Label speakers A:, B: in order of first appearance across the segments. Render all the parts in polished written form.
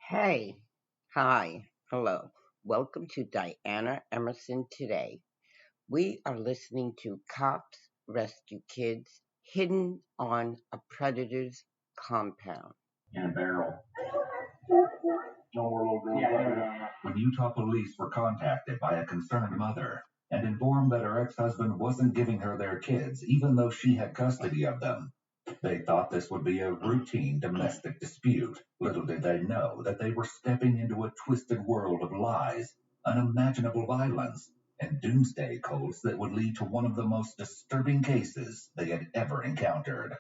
A: Hey, hi, hello. Welcome to Diana Emerson Today. We are listening to Cops Rescue Kids Hidden on a Predator's Compound.
B: In a barrel. No more little girls. Yeah. When Utah police were contacted by a concerned mother and informed that her ex-husband wasn't giving her their kids, even though she had custody of them, they thought this would be a routine domestic dispute. Little did they know that they were stepping into a twisted world of lies, unimaginable violence, and doomsday codes that would lead to one of the most disturbing cases they had ever encountered.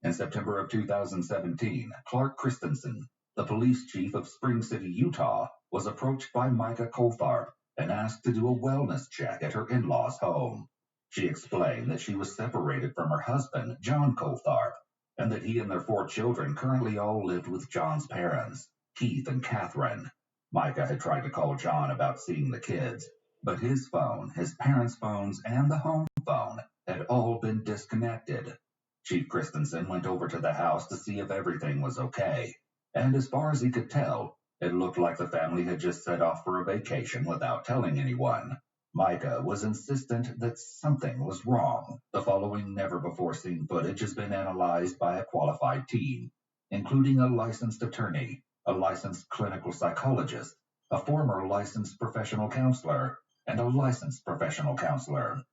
B: In September of 2017, Clark Christensen, the police chief of Spring City, Utah, was approached by Micah Coltharp and asked to do a wellness check at her in-laws' home. She explained that she was separated from her husband, John Coltharp, and that he and their 4 children currently all lived with John's parents, Keith and Catherine. Micah had tried to call John about seeing the kids, but his phone, his parents' phones, and the home phone had all been disconnected. Chief Christensen went over to the house to see if everything was okay, and as far as he could tell, it looked like the family had just set off for a vacation without telling anyone. Micah was insistent that something was wrong. The following never-before-seen footage has been analyzed by a qualified team, including a licensed attorney, a licensed clinical psychologist, a former licensed professional counselor, and a licensed professional counselor,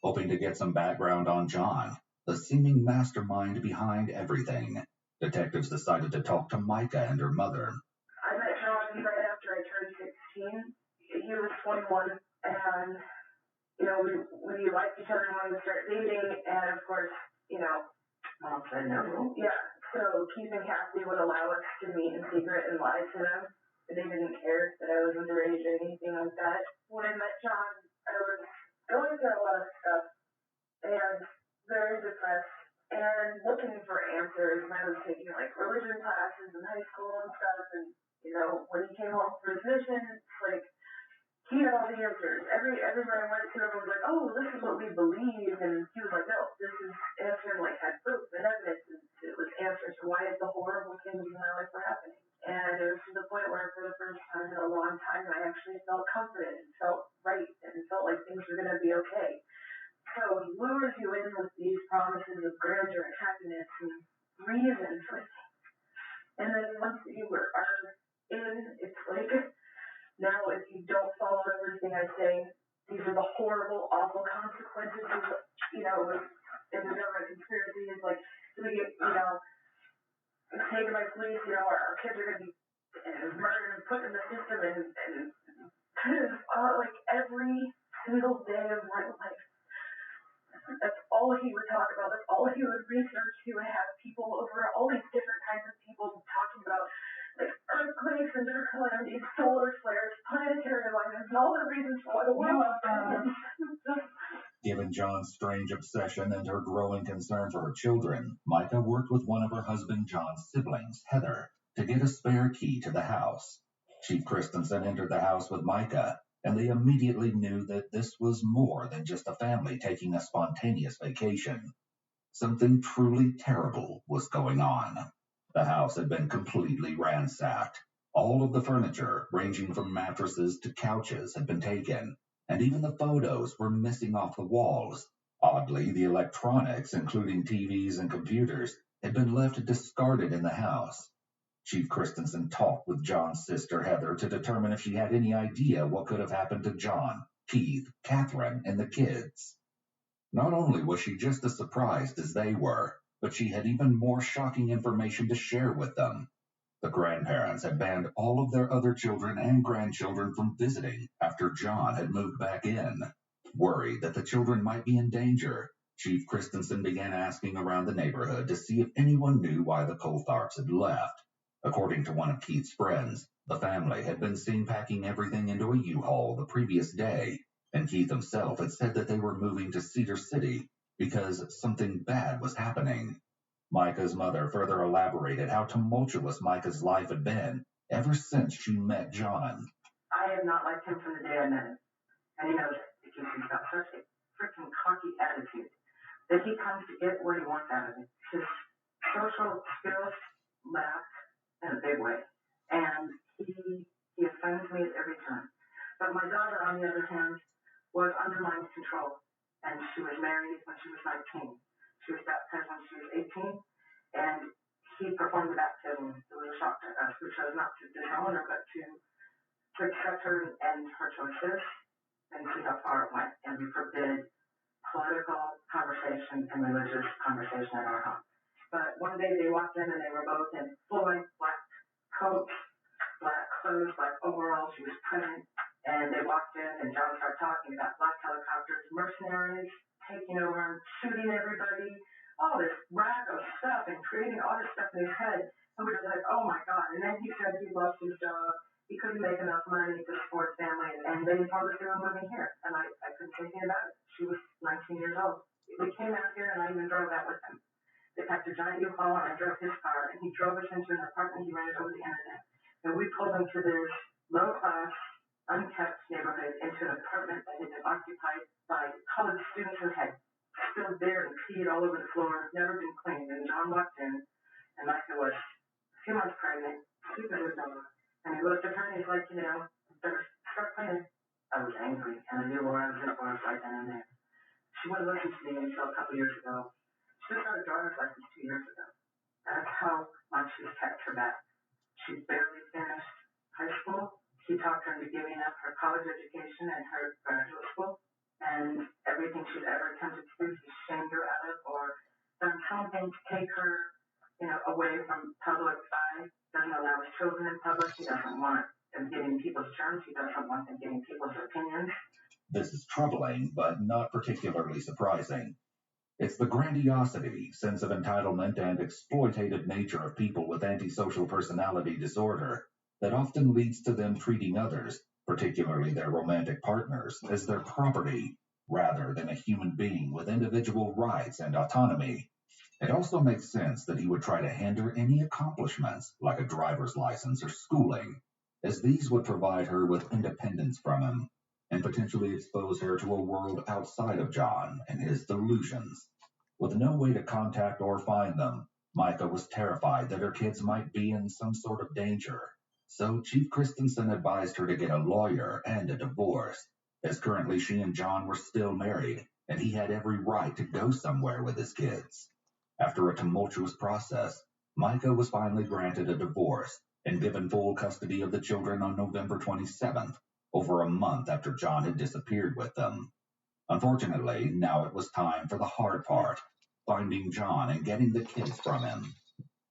B: hoping to get some background on John, the seeming mastermind behind everything. Detectives decided to talk to Micah and her mother.
C: I met John right after I turned 16. He was 21, and, we liked each other and wanted to start dating, and of course, Mom said no. Yeah, so Keith and Kathy would allow us to meet in secret and lie to them. They didn't care that I was underage or anything like that. When I met John, I was going through a lot of stuff, and very depressed and looking for answers. And I was taking like religion classes in high school and stuff. And when he came home from his mission, it's like he had all the answers. Everybody I went to, everyone was like, "Oh, this is what we believe," and he was like, "No, this is answer." And like had proof and evidence, and it was answers to why the horrible things in my life were happening. And it was to the point where, for the first time in a long time, I actually felt confident and felt right and felt like things were going to be okay. So he lures you in with these promises of grandeur and happiness and reason for things. And then once you are in, it's like, now if you don't follow everything I say, these are the horrible, awful consequences of, if the government conspiracy is like, we get, taken by police, our kids are going to be murdered and put in the system and like every single day of my life. That's all he would talk about. That's all he would research. He would have people over, all these different kinds of people talking about like earthquakes and different calamities, solar flares, planetary alignments, and all the reasons for why the world is.
B: Given John's strange obsession and her growing concern for her children, Micah worked with one of her husband John's siblings, Heather, to get a spare key to the house. Chief Christensen entered the house with Micah, and they immediately knew that this was more than just a family taking a spontaneous vacation. Something truly terrible was going on. The house had been completely ransacked. All of the furniture, ranging from mattresses to couches, had been taken, and even the photos were missing off the walls. Oddly, the electronics, including TVs and computers, had been left discarded in the house. Chief Christensen talked with John's sister Heather to determine if she had any idea what could have happened to John, Keith, Catherine, and the kids. Not only was she just as surprised as they were, but she had even more shocking information to share with them. The grandparents had banned all of their other children and grandchildren from visiting after John had moved back in. Worried that the children might be in danger, Chief Christensen began asking around the neighborhood to see if anyone knew why the Coltharps had left. According to one of Keith's friends, the family had been seen packing everything into a U-Haul the previous day, and Keith himself had said that they were moving to Cedar City because something bad was happening. Micah's mother further elaborated how tumultuous Micah's life had been ever since she met John.
C: I have not liked him from the day I met him, and he knows it because he's got such a freaking cocky attitude that he comes to get what he wants out of it. His social skills lack in a big way. And he performed the baptism. It was a shock to us. We chose not to disown her, but to accept her and her choices and see how far it went. And we forbid political conversation and religious conversation in our home. But one day they walked in and they were both in full-length black coats, black clothes, black overalls. She was pregnant. And they walked in and John started talking about black helicopters, mercenaries, taking over and shooting everybody, all this radical stuff and creating all this stuff in his head. And we were like, oh my God. And then he said he lost his job. He couldn't make enough money to support his family. And then he told us they were moving here. And I couldn't say anything about it. She was 19 years old. We came out here and I even drove out with him. They packed a giant U-Haul and I drove his car. And he drove us into an apartment he rented over the internet. And we pulled him to this low-class, unkept neighborhood into an apartment that had been occupied by college students and had spilled beer and peed all over the floor, never been cleaned. And John walked in, and Micah was a few months pregnant, super good dog. And he looked at her and he's like, better start cleaning. I was angry, and I knew where I was in for right then and there. She wouldn't listen to me until a couple years ago. She just got a driver's license 2 years ago. That's how much he's kept her back. She barely finished high school. He talked her into giving up her college education and her graduate school. And everything she's ever attempted to do, he's shamed her out of or done something to take her, away from public eye. Doesn't allow his children in public. He doesn't want them getting people's terms. He doesn't want them getting people's opinions.
B: This is troubling, but not particularly surprising. It's the grandiosity, sense of entitlement, and exploitative nature of people with antisocial personality disorder that often leads to them treating others, particularly their romantic partners, as their property, rather than a human being with individual rights and autonomy. It also makes sense that he would try to hinder any accomplishments, like a driver's license or schooling, as these would provide her with independence from him, and potentially expose her to a world outside of John and his delusions. With no way to contact or find them, Micah was terrified that her kids might be in some sort of danger. So Chief Christensen advised her to get a lawyer and a divorce, as currently she and John were still married, and he had every right to go somewhere with his kids. After a tumultuous process, Micah was finally granted a divorce and given full custody of the children on November 27th, over a month after John had disappeared with them. Unfortunately, now it was time for the hard part, finding John and getting the kids from him.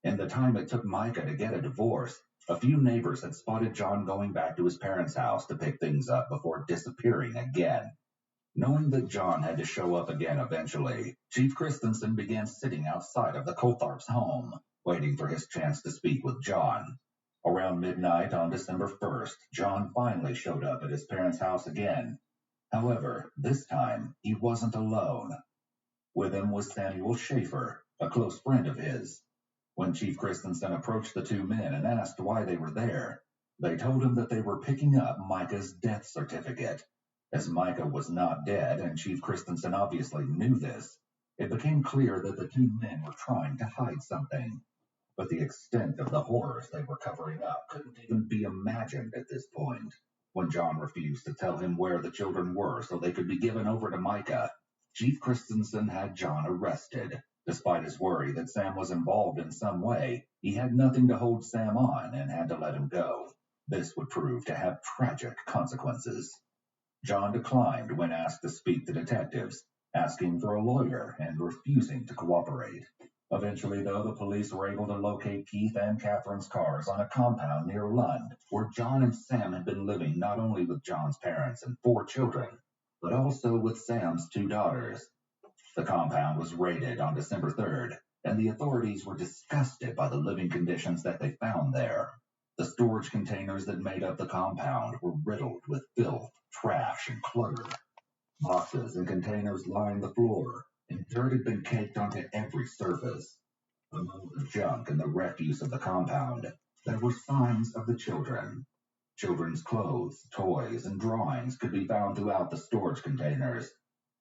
B: In the time it took Micah to get a divorce, a few neighbors had spotted John going back to his parents' house to pick things up before disappearing again. Knowing that John had to show up again eventually, Chief Christensen began sitting outside of the Coltharps' home, waiting for his chance to speak with John. Around midnight on December 1st, John finally showed up at his parents' house again. However, this time, he wasn't alone. With him was Samuel Schaefer, a close friend of his. When Chief Christensen approached the two men and asked why they were there, they told him that they were picking up Micah's death certificate. As Micah was not dead, and Chief Christensen obviously knew this, it became clear that the two men were trying to hide something. But the extent of the horrors they were covering up couldn't even be imagined at this point. When John refused to tell him where the children were so they could be given over to Micah, Chief Christensen had John arrested. Despite his worry that Sam was involved in some way, he had nothing to hold Sam on and had to let him go. This would prove to have tragic consequences. John declined when asked to speak to detectives, asking for a lawyer and refusing to cooperate. Eventually, though, the police were able to locate Keith and Catherine's cars on a compound near Lund, where John and Sam had been living not only with John's parents and 4 children, but also with Sam's 2 daughters. The compound was raided on December 3rd, and the authorities were disgusted by the living conditions that they found there. The storage containers that made up the compound were riddled with filth, trash, and clutter. Boxes and containers lined the floor, and dirt had been caked onto every surface. Among the junk and the refuse of the compound, there were signs of the children. Children's clothes, toys, and drawings could be found throughout the storage containers.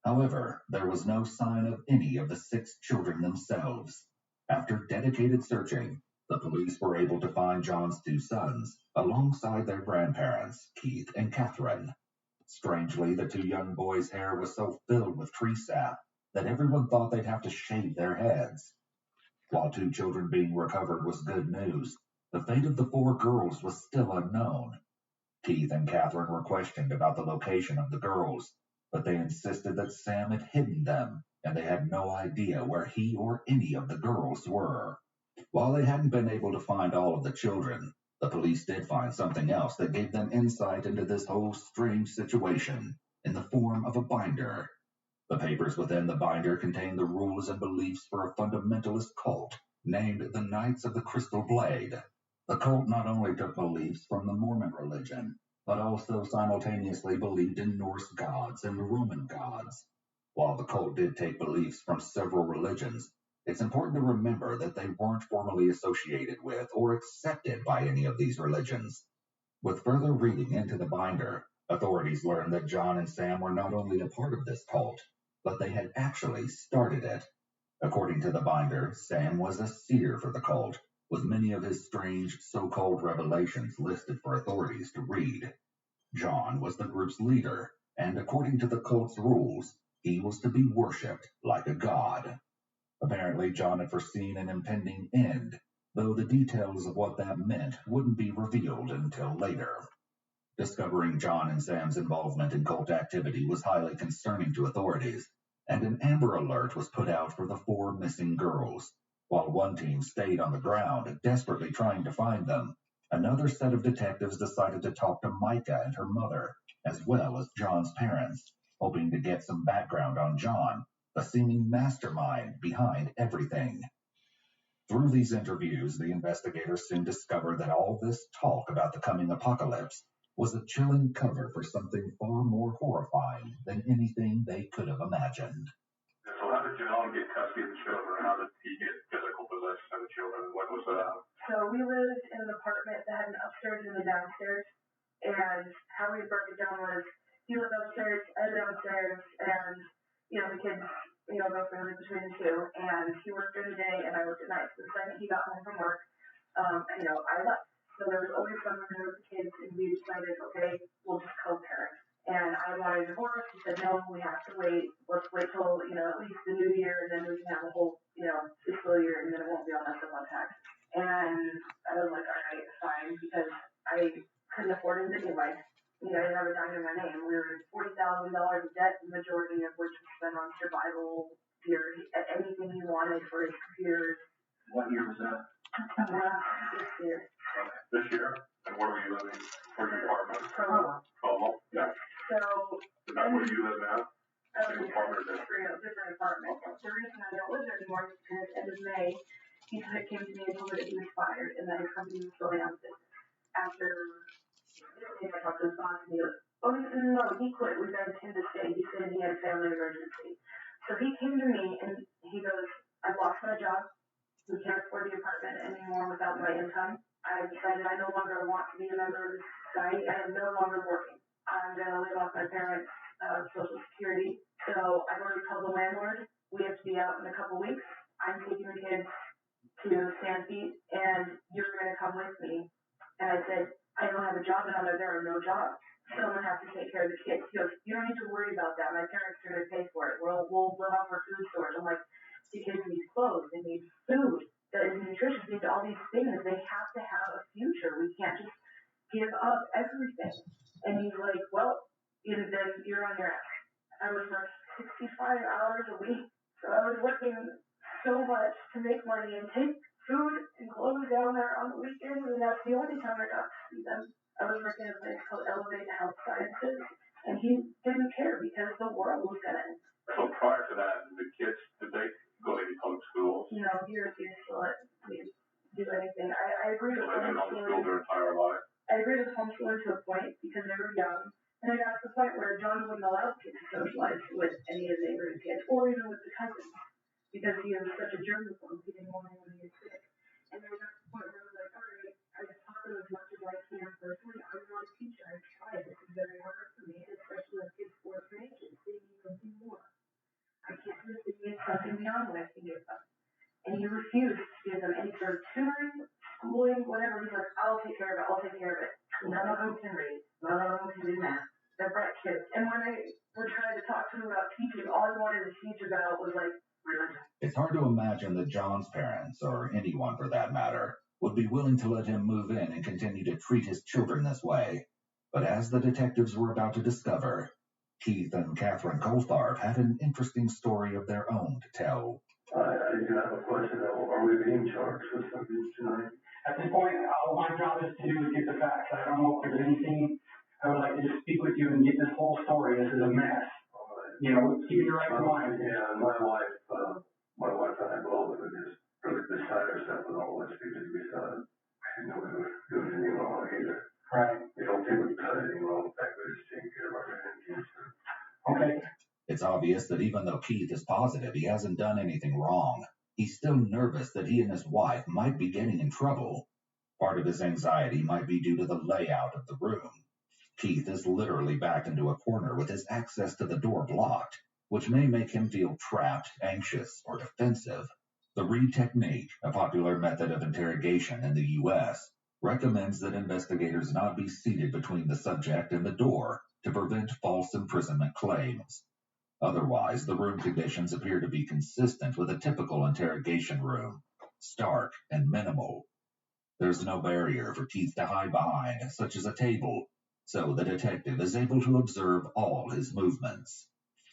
B: However, there was no sign of any of the 6 children themselves. After dedicated searching, the police were able to find John's 2 sons, alongside their grandparents, Keith and Catherine. Strangely, the 2 young boys' hair was so filled with tree sap that everyone thought they'd have to shave their heads. While 2 children being recovered was good news, the fate of the 4 girls was still unknown. Keith and Catherine were questioned about the location of the girls, but they insisted that Sam had hidden them, and they had no idea where he or any of the girls were. While they hadn't been able to find all of the children, the police did find something else that gave them insight into this whole strange situation in the form of a binder. The papers within the binder contained the rules and beliefs for a fundamentalist cult named the Knights of the Crystal Blade. The cult not only took beliefs from the Mormon religion, but also simultaneously believed in Norse gods and Roman gods. While the cult did take beliefs from several religions, it's important to remember that they weren't formally associated with or accepted by any of these religions. With further reading into the binder, authorities learned that John and Sam were not only a part of this cult, but they had actually started it. According to the binder, Sam was a seer for the cult, with many of his strange so-called revelations listed for authorities to read. John was the group's leader, and according to the cult's rules, he was to be worshipped like a god. Apparently, John had foreseen an impending end, though the details of what that meant wouldn't be revealed until later. Discovering John and Sam's involvement in cult activity was highly concerning to authorities, and an Amber Alert was put out for the 4 missing girls. While one team stayed on the ground, desperately trying to find them, another set of detectives decided to talk to Micah and her mother, as well as John's parents, hoping to get some background on John, the seeming mastermind behind everything. Through these interviews, the investigators soon discovered that all this talk about the coming apocalypse was a chilling cover for something far more horrifying than anything they could have imagined.
D: So how did John get custody of the children? How did he get physical possession of the children? What was that?
C: So we lived in an apartment that had an upstairs and a downstairs, and how we broke it down was he lived upstairs, I lived downstairs, and the kids both rotated between the two, and he worked during the day and I worked at night. So the second he got home from work, I left. So there was always someone there with the kids, and we decided, okay, we'll just co-parent. And I wanted a divorce. He said, no, we have to wait. Let's wait till, at least the new year, and then we can have a whole, fiscal year, and then it won't be all messed up on tax. And I was like, all right, fine, because I couldn't afford him anyway. I didn't have a dime in my name. We were $40,000 in debt, the majority of which was spent on survival gear, anything he wanted for his computers.
D: What year was that?
C: This year.
D: This year? And where were you living? Where's your apartment?
C: Provo.
D: Yeah.
C: So.
D: Is that where you live now?
C: Same apartment or different apartment. The reason I don't live there anymore is because at the end of May, he came to me and told me that he was fired and that his company was going out of business. After I talked to his boss and he was, oh no, he quit. We got him to stay. He said he had a family emergency. So he came to me and he goes, I've lost my job. We can't afford the apartment anymore without my income. I decided I no longer want to be a member of this society. I am no longer working. I'm going to live off my parents' Social Security. So I've already told the landlord we have to be out in a couple weeks. I'm taking the kids to Sanfeet, and you're going to come with me. And I said, I don't have a job, and there are no jobs. Someone has to take care of the kids. He goes, you don't need to worry about that. My parents are going to pay for it. We'll offer food stores. I'm like, the kids need clothes. They need food. They need nutrition. They need all these things. They have to have a future. We can't just give up everything. And he's like, well, then you're on your ass. I was working 65 hours a week. So I was working so much to make money and take food and clothes down there on the weekends, and that's the only time I got to see them. I was working at a place called Elevate Health Sciences, and he didn't care because the world was going to end.
D: So prior to that, the kids, did they go to any public schools?
C: No, he refused to let me do anything. I agreed with
D: homeschooling. They've been homeschooled their entire life?
C: I agreed with homeschooling to a point because they were young. And I got to the point where John wouldn't allow kids to socialize with any of his neighborhood kids or even with the cousins because he was such a germaphobe. He didn't want anyone to get sick. And then I got to the point where I was like, all right, I just taught them as much as I can personally. I'm not a teacher. I've tried. This is very hard for me, especially with kids 4 ages. They need something more. I can't just need something beyond what I can give them. And he refused to give them any sort of tutoring, schooling, whatever. He's like, I'll take care of it. None of them can read. None of them can do math. They're bright kids. And when I would try to talk to him about teaching, all I wanted to teach about was like religion.
B: It It's hard to imagine that John's parents, or anyone for that matter, would be willing to let him move in and continue to treat his children this way. But as the detectives were about to discover, Keith and Catherine Coltharp had an interesting story of their own to tell.
D: I do have a question. Are we being charged with something tonight?
E: At this point, all my job is to do is get the facts. I don't know if there's anything. I would like to just speak with you and get this whole story. This is a mess. You know, keep your right mind.
D: Yeah, my wife and I both have just really beside ourselves with all this because we thought I didn't know we were doing anything wrong either.
E: Right.
D: We don't think we've done anything wrong. In fact, we're just taking care of our families.
E: Okay.
B: It's obvious that even though Keith is positive he hasn't done anything wrong, he's still nervous that he and his wife might be getting in trouble. Part of his anxiety might be due to the layout of the room. Keith is literally backed into a corner with his access to the door blocked, which may make him feel trapped, anxious, or defensive. The Reed technique, a popular method of interrogation in the U.S., recommends that investigators not be seated between the subject and the door to prevent false imprisonment claims. Otherwise, the room conditions appear to be consistent with a typical interrogation room, stark and minimal. There's no barrier for Keith to hide behind, such as a table, so the detective is able to observe all his movements.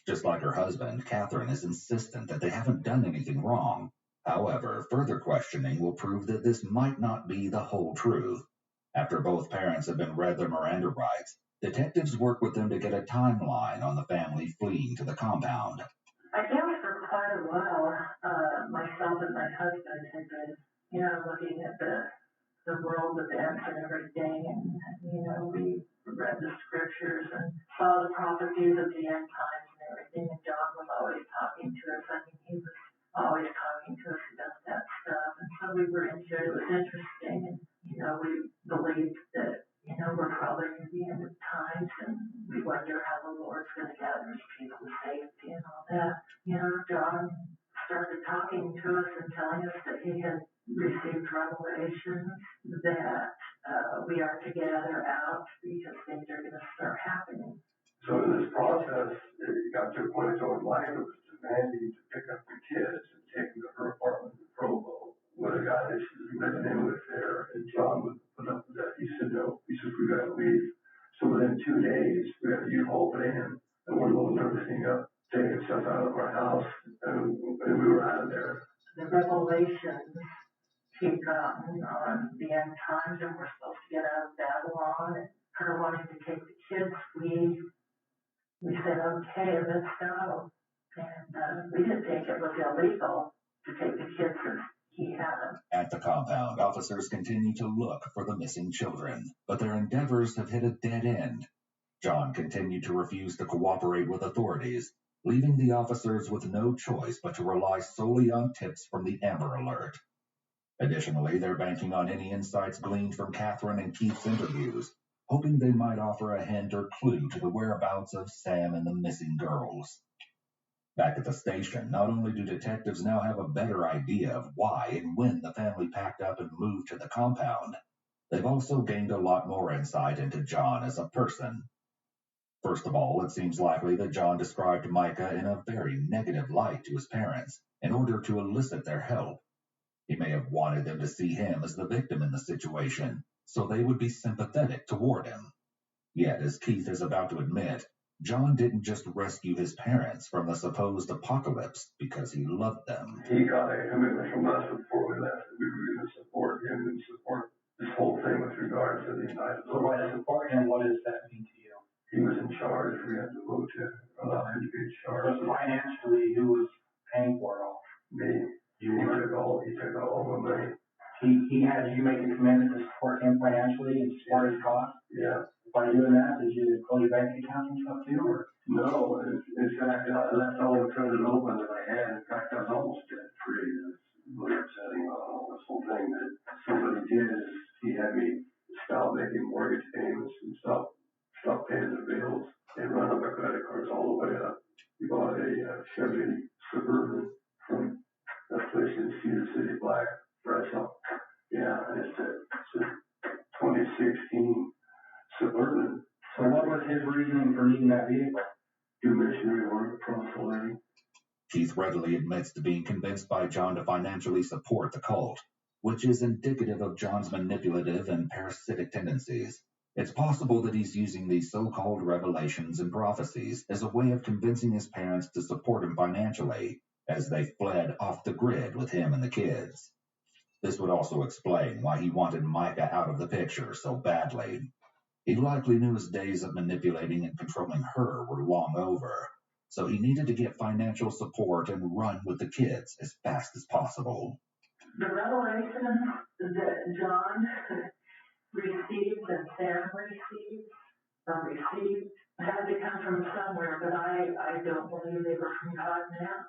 B: Just like her husband, Catherine is insistent that they haven't done anything wrong. However, further questioning will prove that this might not be the whole truth. After both parents have been read their Miranda rights, detectives work with them to get a timeline on the family fleeing to the compound.
C: I guess for quite a while, myself and my husband had been, looking at the world events and everything, and, we read the scriptures and saw the prophecies of the end times and everything, and John was always talking to us. I mean, he was always talking to us about that stuff, and so we were into it. It was interesting, and, we believed that, we're probably in the end of times, and we wonder how the Lord's going to gather his people to safety and all that. John started talking to us and telling us that he had received revelations that we are to gather out because things are going to start happening.
D: So in this process, it got to a point where Mike was demanding to pick up the kids and take them to her apartment in Provo with a guy that she was living in with there, and John would put up with that. He said no. He said, we got to leave. So within 2 days, we had a U-Haul van, and we're loading everything up, taking stuff out of our house, and we were out of there.
C: The revelations he'd gotten on the end times, and we're supposed to get out of Babylon, and her wanting to take the kids, we said, okay, let's go. And we didn't think it was illegal to take the kids since he had them.
B: At the compound, officers continue to look for the missing children, but their endeavors have hit a dead end. John continued to refuse to cooperate with authorities, leaving the officers with no choice but to rely solely on tips from the Amber Alert. Additionally, they're banking on any insights gleaned from Catherine and Keith's interviews, hoping they might offer a hint or clue to the whereabouts of Sam and the missing girls. Back at the station, not only do detectives now have a better idea of why and when the family packed up and moved to the compound, they've also gained a lot more insight into John as a person. First of all, it seems likely that John described Micah in a very negative light to his parents in order to elicit their help. He may have wanted them to see him as the victim in the situation, so they would be sympathetic toward him. Yet, as Keith is about to admit, John didn't just rescue his parents from the supposed apocalypse because he loved them.
D: He got a commitment from us before we left that we were going to support him and support this whole thing with regards to the United States.
E: So by support him, what does that mean to you?
D: He was in charge. We had to vote to allow him to be in charge.
E: So financially, who was paying for it all?
D: Me. He took all the money.
E: He had you make a commitment to support him financially and support his costs?
D: Yeah.
E: By doing that, did you close your bank account and stuff too? Or?
D: No, in fact, I left all the credit open that I had. In fact, I was almost debt free. That's really upsetting on this whole thing. That somebody did is he had me stop making mortgage payments and stop paying the bills and run up my credit cards all the way up. He bought a Chevy Suburban from a place in Cedar City, Black, fresh up. Yeah, it's a 2016 Suburban.
E: So what was his reasoning for needing that vehicle?
D: Do missionary work across the lane.
B: Keith readily admits to being convinced by John to financially support the cult, which is indicative of John's manipulative and parasitic tendencies. It's possible that he's using these so-called revelations and prophecies as a way of convincing his parents to support him financially, as they fled off the grid with him and the kids. This would also explain why he wanted Micah out of the picture so badly. He likely knew his days of manipulating and controlling her were long over, so he needed to get financial support and run with the kids as fast as possible.
C: The revelation that John received and Sam received had to come from somewhere, but I don't believe they were from God now.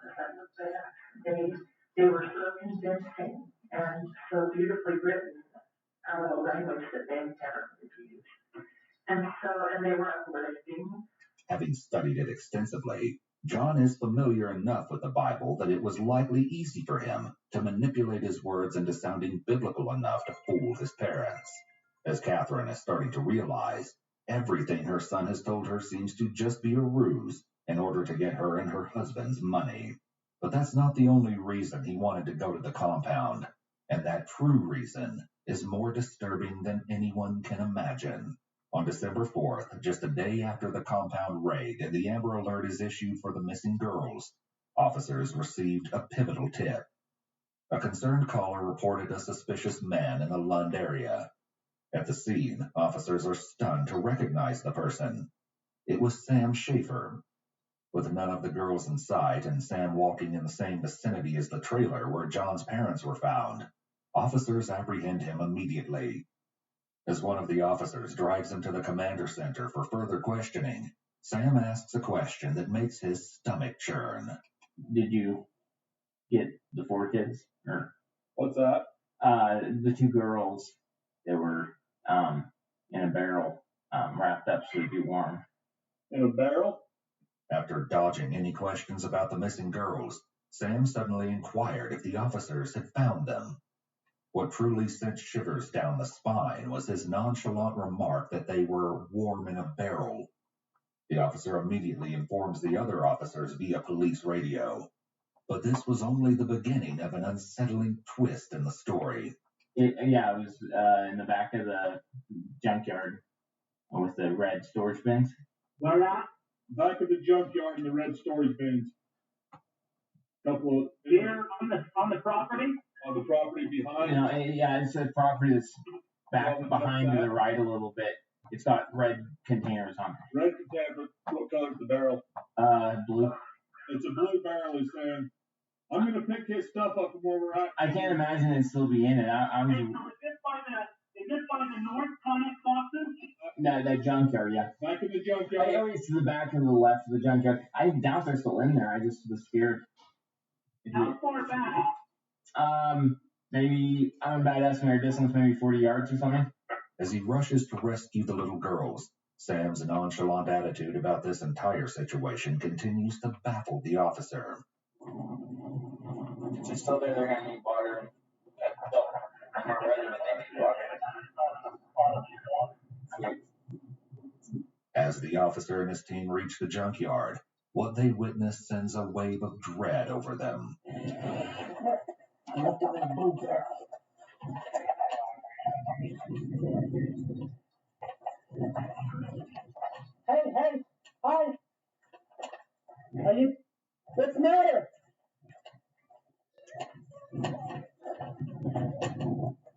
C: They were so convincing and so beautifully written out of a language that they never used. And they were uplifting.
B: Having studied it extensively, John is familiar enough with the Bible that it was likely easy for him to manipulate his words into sounding biblical enough to fool his parents. As Catherine is starting to realize, everything her son has told her seems to just be a ruse in order to get her and her husband's money. But that's not the only reason he wanted to go to the compound, and that true reason is more disturbing than anyone can imagine. On December 4th, just a day after the compound raid and the Amber Alert is issued for the missing girls, officers received a pivotal tip. A concerned caller reported a suspicious man in the Lund area. At the scene, officers are stunned to recognize the person. It was Sam Schaefer. With none of the girls in sight and Sam walking in the same vicinity as the trailer where John's parents were found, officers apprehend him immediately. As one of the officers drives him to the commander center for further questioning, Sam asks a question that makes his stomach churn.
F: Did you get the 4 kids? Or
G: what's that?
F: The 2 girls that were in a barrel, wrapped up so they'd be warm.
G: In a barrel?
B: After dodging any questions about the missing girls, Sam suddenly inquired if the officers had found them. What truly sent shivers down the spine was his nonchalant remark that they were warm in a barrel. The officer immediately informs the other officers via police radio. But this was only the beginning of an unsettling twist in the story.
F: It was in the back of the junkyard with the red storage bins.
G: Where at? Back of the junkyard in the red storage bins. Couple of here on the property? On the property behind?
F: It's a property that's back behind to the right a little bit. It's got red containers on it.
G: Red container. What color's the barrel?
F: Blue.
G: It's a blue barrel, he's saying. I'm going to pick his stuff up from where we're at.
F: I can't imagine it'd still be in it.
G: Is this by the North Connex boxes?
F: That junkyard, yeah.
G: Back in the junkyard?
F: It's to the back and the left of the junkyard. I doubt they're still in there. I just was scared.
G: How far back?
F: Maybe, I'm a bad estimate distance, maybe 40 yards or something.
B: As he rushes to rescue the little girls, Sam's nonchalant attitude about this entire situation continues to baffle the officer.
F: Just tell them they're going to need water. I'm not ready, but they need water.
B: As the officer and his team reach the junkyard, what they witness sends a wave of dread over them.
H: Hey, hi. What's the matter?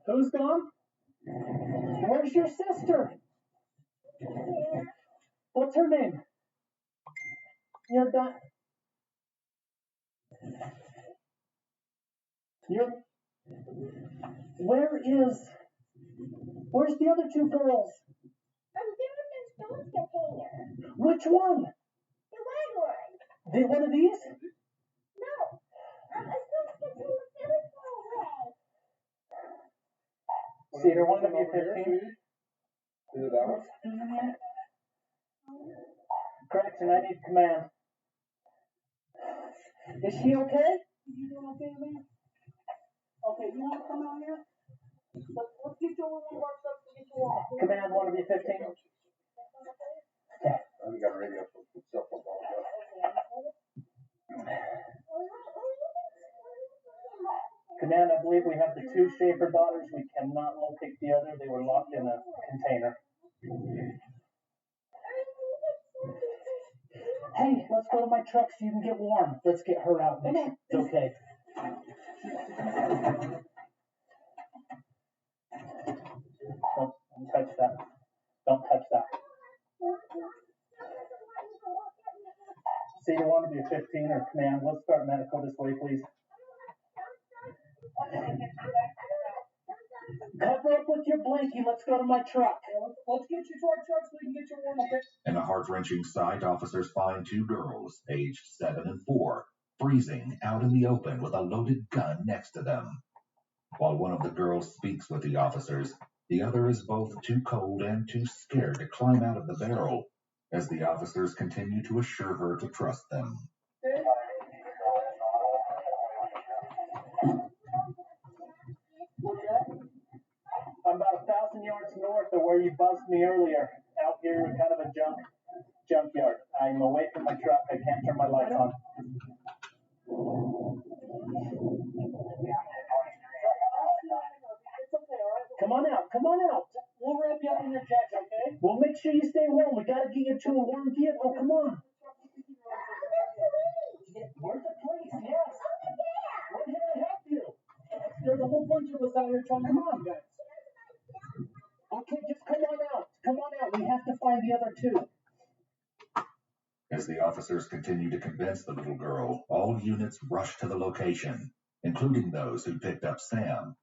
H: Who's gone? Where's your sister? What's her name? You're done. Where's the other 2 girls?
I: I'm doing the storage container.
H: Which one?
I: The red one.
H: One of these?
I: No. A storage container very far away.
H: Cedar, one of you 15.
G: Is it that one?
H: Gregson, I need command. Is she okay?
J: You doing okay, man? Okay, you want to come out here? Let's get you over one of our stuff to get you off.
H: Command, one of you 15.
G: We got a radio for cell phone.
K: Command, I believe we have the 2 Schaefer daughters. We cannot locate the other. They were locked in a container. Hey, let's go to my truck so you can get warm. Let's get her out. It's okay. Don't touch that. Don't touch that. See, you want to be a 15 or Command. Let's start medical this way, please. Cover up with your blankie. Let's go to my truck.
J: Let's get you to our truck so we can get you warm, okay?
B: In a heart-wrenching sight, officers find 2 girls, aged 7 and 4, freezing out in the open with a loaded gun next to them. While one of the girls speaks with the officers, the other is both too cold and too scared to climb out of the barrel, as the officers continue to assure her to trust them.
K: I'm about 1,000 yards north of where you buzzed me earlier. Out here in kind of a junkyard. I'm away from my truck. I can't turn my lights on. Come on out. Come on out. We'll wrap you up in your jacket, okay? We'll make sure you stay warm. We gotta get you to a warm vehicle. Come on. Where's the place? Yes. We're here to help you. There's a whole bunch of us out here trying. Come on, guys. Okay, just come on out. Come on out. We have to find the other 2.
B: As the officers continue to convince the little girl, all units rush to the location, including those who picked up Sam.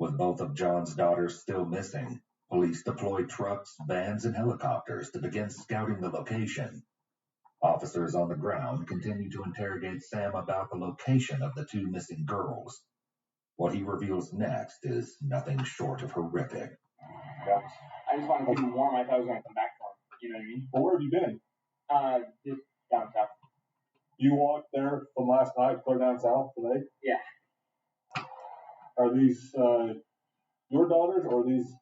B: With both of John's daughters still missing, police deployed trucks, vans, and helicopters to begin scouting the location. Officers on the ground continue to interrogate Sam about the location of the 2 missing girls. What he reveals next is nothing short of horrific.
F: I just wanted to keep him warm. I thought I was going to come back for him. You know what I mean?
G: Well, where have you been?
F: Just down south.
G: You walked there from last night, clear down south today?
F: Yeah.
G: Are these your daughters or are these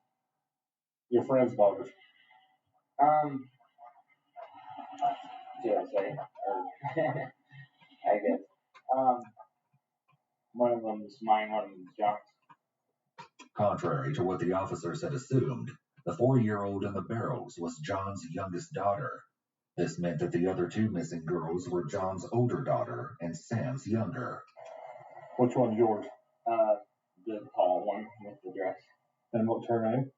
G: your friend's daughters?
F: Did I say? I guess. One of them is mine, one of them is John's.
B: Contrary to what the officers had assumed, the 4-year-old in the barrels was John's youngest daughter. This meant that the other 2 missing girls were John's older daughter and Sam's younger.
G: Which one's yours?
F: The tall one with the dress.
G: And what's her name?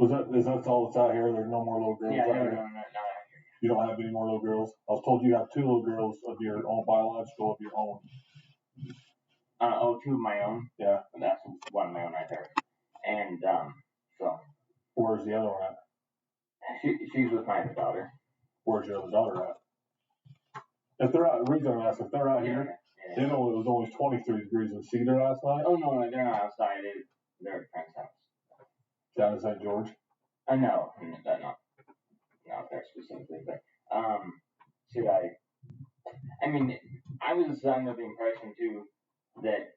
G: Is that all that's out here? There's no more little girls out here?
F: No, not out here.
G: You don't have any more little girls? I was told you have 2 little girls of your own, biological of your own.
F: 2 of my own.
G: Yeah.
F: And that's one of my own right there. And, so.
G: Where's the other one at?
F: She's with my other daughter.
G: Where's your other daughter at? If they're out, the reason I'm asking, if they're out here, they know it was only 23 degrees in Cedar last night.
F: Oh, no, they're not outside. They're at a friend's house.
G: Down in St. George?
F: No, not there specifically, but, I mean, I was under the impression, too, that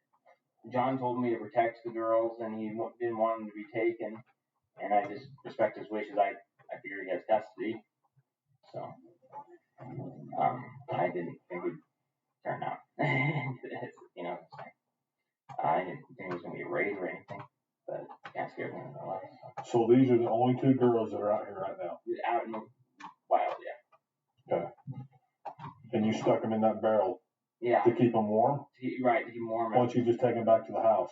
F: John told me to protect the girls and he didn't want them to be taken, and I just respect his wishes. I figured he has custody, so, I didn't think it'd turn out, you know, I didn't think it was going to be a raid or anything, but I can't scare them in my life.
G: So these are the only 2 girls that are out here right now?
F: Out in the wild, yeah.
G: Okay. And you stuck them in that barrel?
F: Yeah.
G: To keep them warm?
F: Right, to keep them warm.
G: Why don't you just take them back to the house?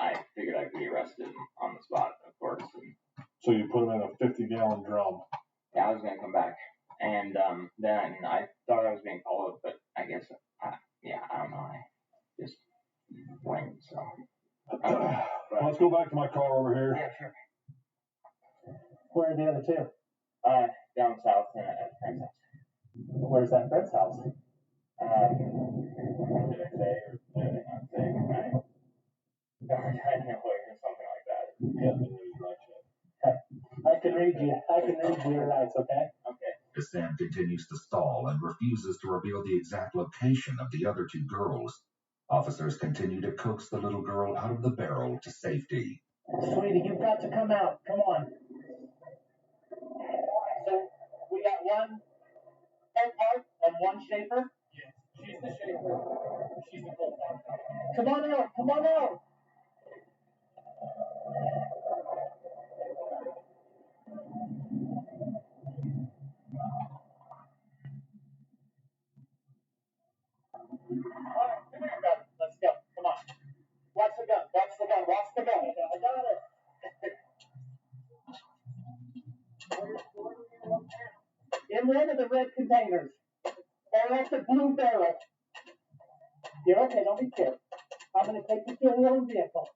F: I figured I'd be arrested on the spot, of course. And
G: so you put them in a 50-gallon drum?
F: Yeah, I was going to come back. And then I thought I was being followed, but I guess, I don't know. I just went, so.
G: Let's go back to my car over here.
F: Yeah, sure.
K: Where are the other 2?
F: Down south at a friend's house.
K: Where's that friend's house?
F: Did I say or did I not say? I know, or something like that.
K: Yeah. I can read your rights, okay?
F: Okay.
B: As Sam continues to stall and refuses to reveal the exact location of the other 2 girls, officers continue to coax the little girl out of the barrel to safety.
K: Sweetie, you've got to come out. Come on. So we got one Earnhardt and one Schaefer?
G: Yes.
K: She's the shaper. She's the bullfrog. Come on out. Come on out. All right, come here, brother. Let's go. Come on. Watch the gun. Watch the gun. Watch the gun. I got it. In one of the red containers. Or that's a blue barrel. You're okay. Don't be scared. I'm going to take you to your own vehicle.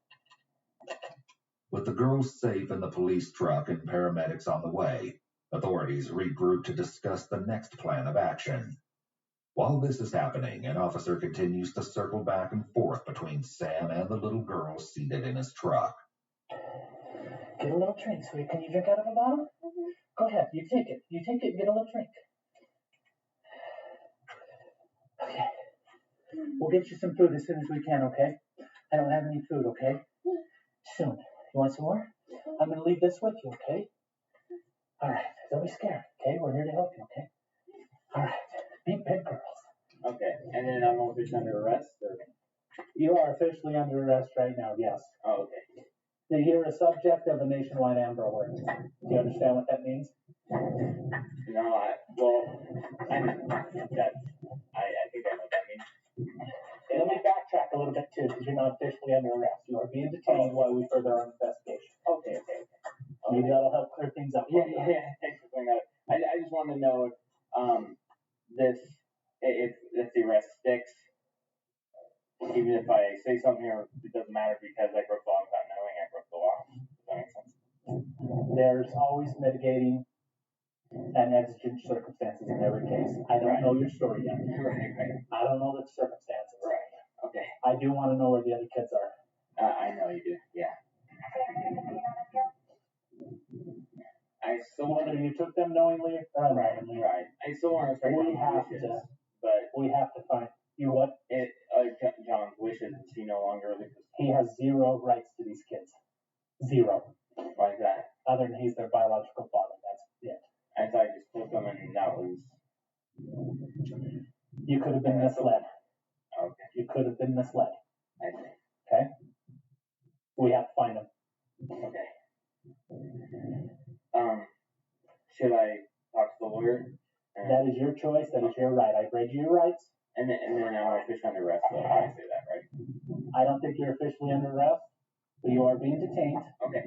B: With the girls safe in the police truck and paramedics on the way, authorities regroup to discuss the next plan of action. While this is happening, an officer continues to circle back and forth between Sam and the little girl seated in his truck.
K: Get a little drink, sweetie. Can you drink out of a bottle? Go ahead. You take it. You take it and get a little drink. Okay. We'll get you some food as soon as we can, okay? I don't have any food, okay? Soon. You want some more? I'm going to leave this with you, okay? All right. Don't be scared, okay? We're here to help you, okay? All right. Be big girls.
F: Okay, and then I'm officially under arrest, or?
K: You are officially under arrest right now, yes.
F: Oh, okay.
K: You're a subject of a nationwide Amber Alert. Do you understand what that means?
F: No, I know that. I think I know what that means.
K: Okay, let me backtrack a little bit too, because you're not officially under arrest. You are being detained while we further our investigation.
F: Okay.
K: Maybe that'll help clear things up.
F: Yeah, thanks for pointing that out. I just want to know if the arrest sticks, even if I say something or it doesn't matter because I broke the law without knowing I broke the law. Does that make sense?
K: There's always mitigating and exigent circumstances in every case. I don't know your story yet.
F: Right.
K: I don't know the circumstances.
F: Right. Okay.
K: I do want to know where the other kids are.
F: I know you do. Yeah. I still want
K: Whether you took them knowingly or unknowingly.
F: Right. I still want to respect
K: We
F: his
K: have
F: wishes,
K: to.
F: but
K: We have to find you what?
F: John's wishes is he no longer lives.
K: He has zero rights to these kids. Zero.
F: Why is that?
K: Other than he's their biological father. That's it.
F: I thought I just took them and that was.
K: You could have been misled.
F: Okay.
K: You could have been misled.
F: I see.
K: Okay? We have to find them.
F: Okay. Should I talk to the lawyer?
K: That is your choice. That is your right. I've read your rights.
F: And then I'm officially under arrest, though. I say that, right?
K: I don't think you're officially under arrest, but you are being detained
F: Okay.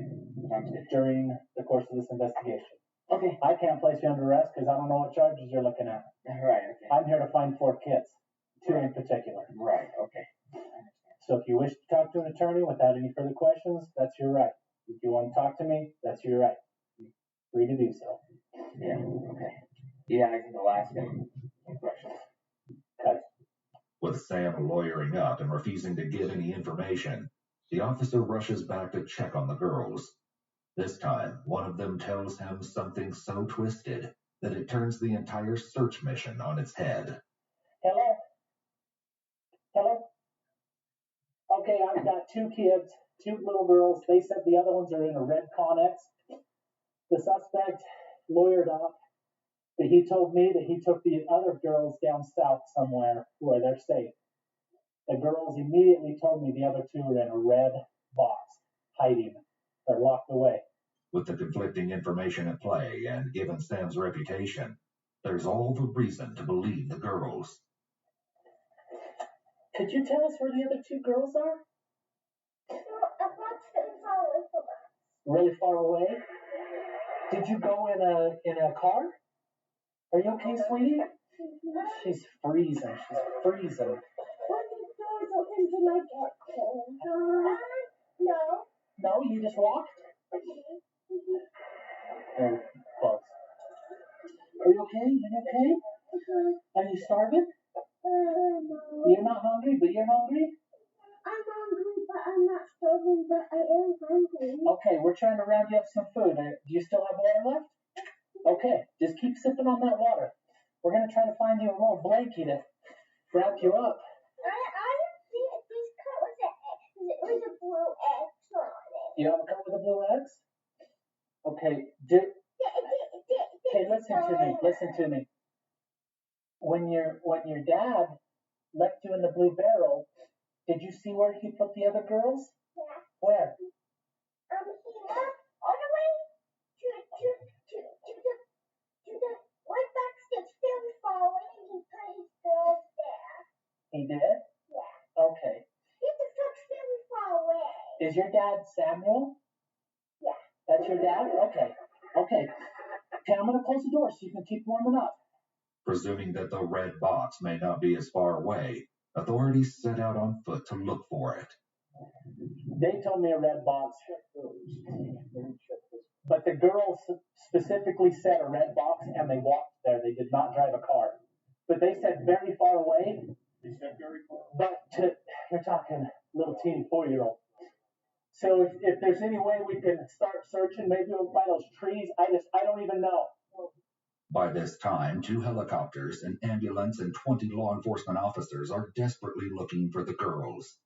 F: Sounds good.
K: during the course of this investigation.
F: Okay.
K: I can't place you under arrest because I don't know what charges you're looking at.
F: Right. Okay.
K: I'm here to find 4 kids, 2 in particular.
F: Right. Okay.
K: So if you wish to talk to an attorney without any further questions, that's your right. If you want to talk to me, that's your right. You're free to do so.
F: Yeah. Okay. Yeah, I think I'll ask him some questions.
K: Okay.
B: With Sam lawyering up and refusing to give any information, the officer rushes back to check on the girls. This time, one of them tells him something so twisted that it turns the entire search mission on its head.
K: Hello? Hello? Okay, I've got 2 kids, 2 little girls. They said the other ones are in a red Connex. The suspect lawyered up. But he told me that he took the other girls down south somewhere where they're safe. The girls immediately told me the other 2 were in a red box, hiding. They're locked away.
B: With the conflicting information at play and given Sam's reputation, there's all the reason to believe the girls.
K: Could you tell us where the other 2 girls are? Really far away? Did you go in a car? Are you okay, sweetie? She's freezing. She's freezing. No, you just walked? Oh, close. Are you okay? Are you okay? Are you starving? You're not hungry, but you're hungry?
I: I'm hungry, but I'm not starving, but I am hungry.
K: Okay, we're trying to round you up some food. Do you still have water left? Okay, just keep sipping on that water. We're going to try to find you a little blankie to wrap you up.
I: I didn't see it. This cup was an X. It was a blue X on it.
K: You have a cup with a blue X? Okay, okay, listen to me. When your dad left you in the blue barrel, did you see where he put the other girls?
I: Yeah.
K: Where?
I: He left all the way to the one box that's very far away, and he put his girls there.
K: He did?
I: Yeah.
K: Okay.
I: It's a box very far away.
K: Is your dad Samuel?
I: Yeah.
K: That's your dad? Okay. Okay. Okay, I'm going to close the door so you can keep warming up.
B: Presuming that the red box may not be as far away, authorities set out on foot to look for it.
K: They told me a red box. But the girls specifically said a red box, and they walked there. They did not drive a car. But they said very far away.
G: They said very far.
K: But you're talking little teeny 4-year-old. So if there's any way we can start searching, maybe we'll find those trees. I don't even know.
B: By this time, 2 helicopters, an ambulance, and 20 law enforcement officers are desperately looking for the girls.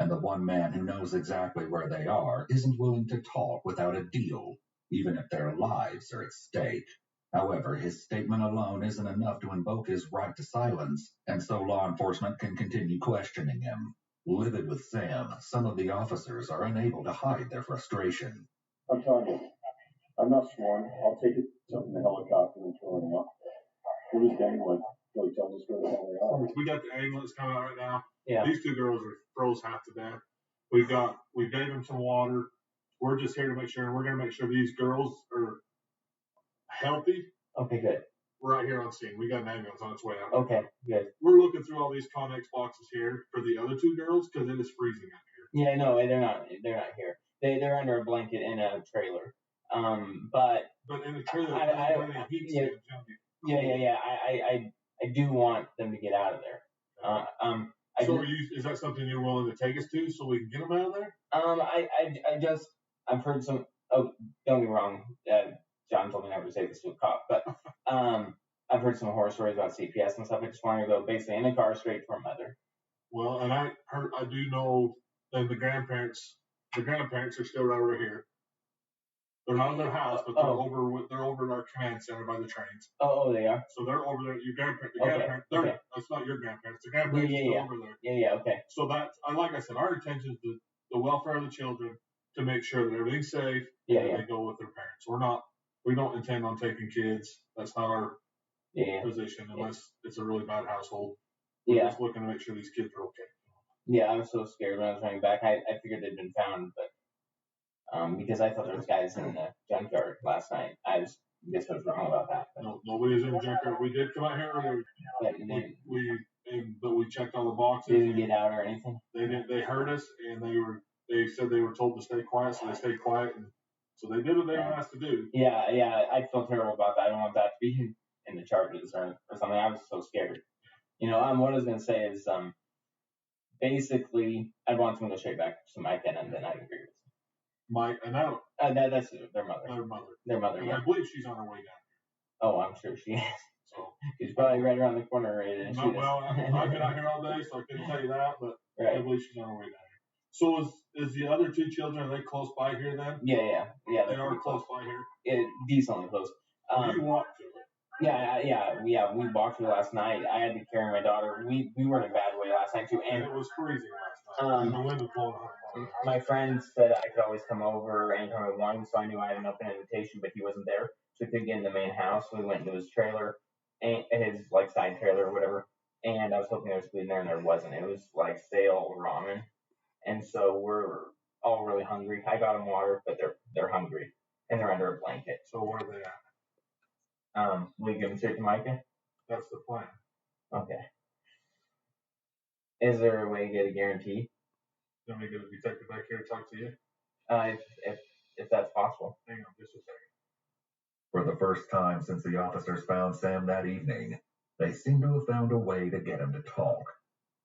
B: And the one man who knows exactly where they are isn't willing to talk without a deal, even if their lives are at stake. However, his statement alone isn't enough to invoke his right to silence, and so law enforcement can continue questioning him. Livid with Sam, some of the officers are unable to hide their frustration.
G: I'm telling you, I'm not sworn. I'll take it up in the helicopter and throw him up. We'll just dangle until he tells us where the hell they are.
L: We got the ambulance coming out right now.
F: Yeah.
L: These 2 girls are froze half to death. We gave them some water. We're just here to make sure, and we're going to make sure these girls are healthy.
F: Okay, good.
L: Right here on scene. We got an ambulance on its way out.
F: Okay, good.
L: We're looking through all these Connex boxes here for the other 2 girls because it is freezing out here.
F: Yeah, no, they're not here. They're under a blanket in a trailer. But
L: in the trailer,
F: yeah. I do want them to get out of there.
L: Is that something you're willing to take us to so we can get them out of there?
F: I've heard some. Oh, don't get me wrong. John told me never to say this to a cop, but I've heard some horror stories about CPS and stuff. I just wanted to go basically in the car straight to her mother.
L: Well, and I do know that the grandparents are still right over here. They're not in their house, but they're over at our command center by the trains.
F: Oh, they are.
L: So they're over there. Your grandparents,
F: Okay.
L: That's not your grandparents. The grandparents are still over there.
F: Yeah, okay.
L: So that's, like I said, our intention is the welfare of the children, to make sure that everything's safe. And they go with their parents. We don't intend on taking kids. That's not our position unless it's a really bad household. We're just looking to make sure these kids are okay.
F: Yeah, I was so scared when I was running back. I figured they'd been found, but because I thought there was guys in the junkyard last night. I guess I was wrong about that.
L: No, nobody was in the junkyard. We did come out here earlier. But we checked all the boxes.
F: They didn't get out or anything.
L: They didn't. They heard us, and they said they were told to stay quiet, so they stayed quiet, and so they did what they were asked to do.
F: Yeah. I feel terrible about that. I don't want that to be in the charges or something. I was so scared. What I was gonna say is, basically, I'd want them to go straight back to Mike, and then I'd agree with them.
L: Mike, and now
F: that's their mother. Their mother.
L: And
F: Yeah.
L: I believe she's on her way down.
F: Oh, I'm sure she is.
L: So
F: she's probably right around the corner.
L: I've been out here all day, so I couldn't tell you that, but I believe she's on her way down here. So is the other 2 children, are they close by here then?
F: Yeah.
L: They are close by here?
F: Decently close.
L: You walked to it?
F: Yeah. We walked through last night. I had to carry my daughter. We were in a bad way last night too, and
L: it was freezing last night. And the wind was blowing hard.
F: My friend said I could always come over anytime I wanted, so I knew I had an open invitation, but he wasn't there, so we could get in the main house. We went into his trailer, and his side trailer or whatever, and I was hoping there was food in there, and there wasn't. It was stale ramen, and so we're all really hungry. I got them water, but they're hungry, and they're under a blanket.
L: So where are they at?
F: We give them straight to Micah?
L: That's the plan.
F: Okay. Is there a way to get a guarantee?
L: You want me to get a detective back here to talk to you?
F: If that's possible.
L: Hang on just a second.
B: For the first time since the officers found Sam that evening, they seem to have found a way to get him to talk.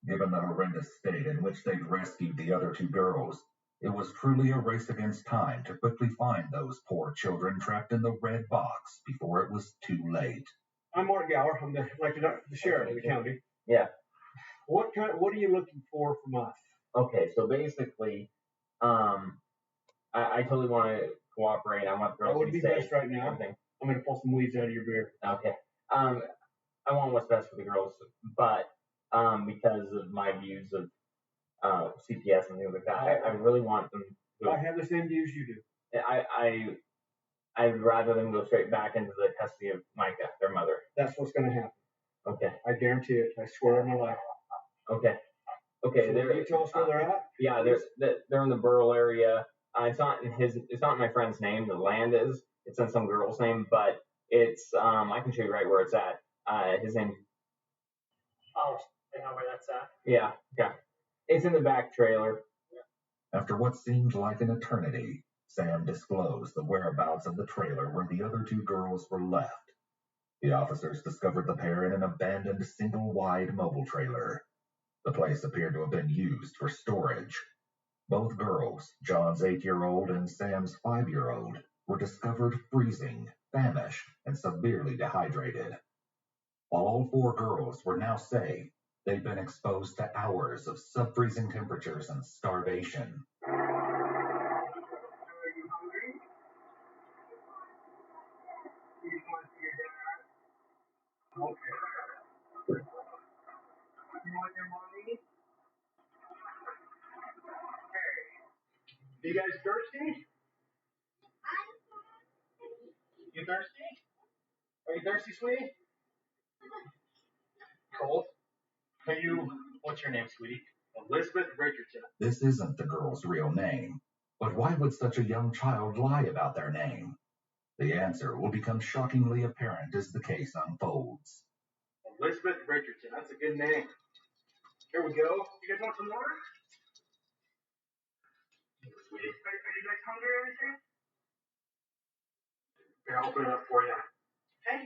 B: Given the horrendous state in which they'd rescued the other 2 girls, it was truly a race against time to quickly find those poor children trapped in the red box before it was too late.
M: I'm Mark Gower. I'm the sheriff of the county.
F: Yeah.
M: What are you looking for from us?
F: Okay, so basically, I totally want to cooperate. I want the girls
M: to be safe. That would be best right now.
F: Everything.
M: I'm going to pull some weeds out of your beer.
F: Okay. I want what's best for the girls, but because of my views of CPS and things like that. I really want them to.
M: I have the same views you do.
F: I'd rather them go straight back into the custody of Micah, their mother.
M: That's what's going to happen.
F: Okay.
M: I guarantee it. I swear on my life.
F: Okay. Okay.
M: So can you tell us where they're at?
F: Yeah, they're in the Burl area. It's not in my friend's name. The land is. It's in some girl's name, but it's I can show you right where it's at. His name.
K: Oh, I know where that's at.
F: Yeah. It's in the back trailer.
B: After what seemed like an eternity, Sam disclosed the whereabouts of the trailer where the other two girls were left. The officers discovered the pair in an abandoned single-wide mobile trailer. The place appeared to have been used for storage. Both girls, John's 8-year-old and Sam's 5-year-old, were discovered freezing, famished, and severely dehydrated. While all 4 girls were now safe, they'd been exposed to hours of sub-freezing temperatures and starvation.
E: You guys thirsty? You thirsty? Are you thirsty, sweetie? Cold? What's your name, sweetie? Elizabeth Richardson.
B: This isn't the girl's real name, but why would such a young child lie about their name? The answer will become shockingly apparent as the case unfolds.
E: Elizabeth Richardson, that's a good name. Here we go. You guys want some water? Sweetie. Are you guys hungry or anything? Here, I'll open it up for you. Hey,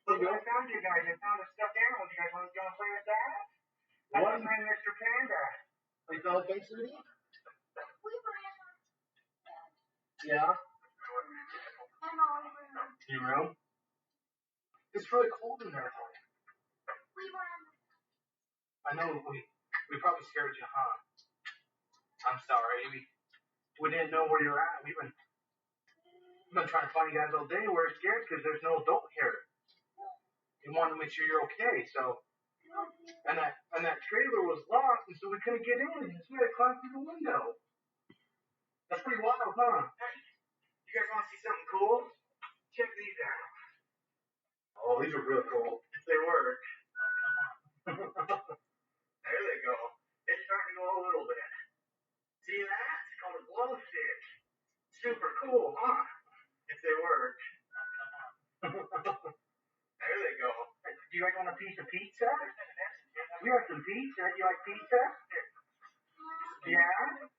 E: look what I found you guys. I found a stuffed animal. You guys want to play with that? That's his name, Mr. Panda. Are you fell okay, sweetie? Yeah? Your room? It's really cold in there. I know we probably scared you, huh? I'm sorry. We didn't know where you're at. We've been trying to find you guys all day. We're scared because there's no adult here. We want to make sure you're okay. So, and that trailer was locked, and so we couldn't get in. So we had to climb through the window. That's pretty wild, huh? Hey, you guys want to see something cool? Check these out. Oh, these are really cool. If they work. There they go. It's starting to go a little bit. See that? It's called a glow stick. Super cool, huh? If they work. There they go. Do you guys want a piece of pizza? We have some pizza. Do you like pizza? Yeah?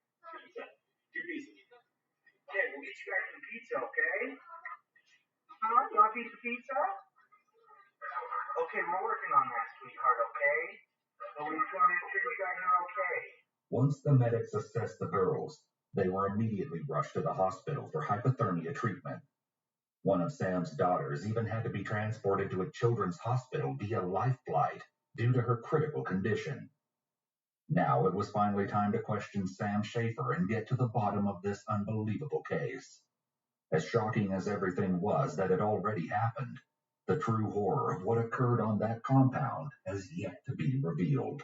E: 2 pieces. Okay, we'll get you guys some pizza, okay? Huh? You want a piece of pizza? Okay, we're working on that, sweetheart, okay? But we just want to make sure you guys are okay.
B: Once the medics assessed the girls, they were immediately rushed to the hospital for hypothermia treatment. One of Sam's daughters even had to be transported to a children's hospital via life flight due to her critical condition. Now it was finally time to question Sam Schaefer and get to the bottom of this unbelievable case. As shocking as everything was that had already happened, the true horror of what occurred on that compound has yet to be revealed.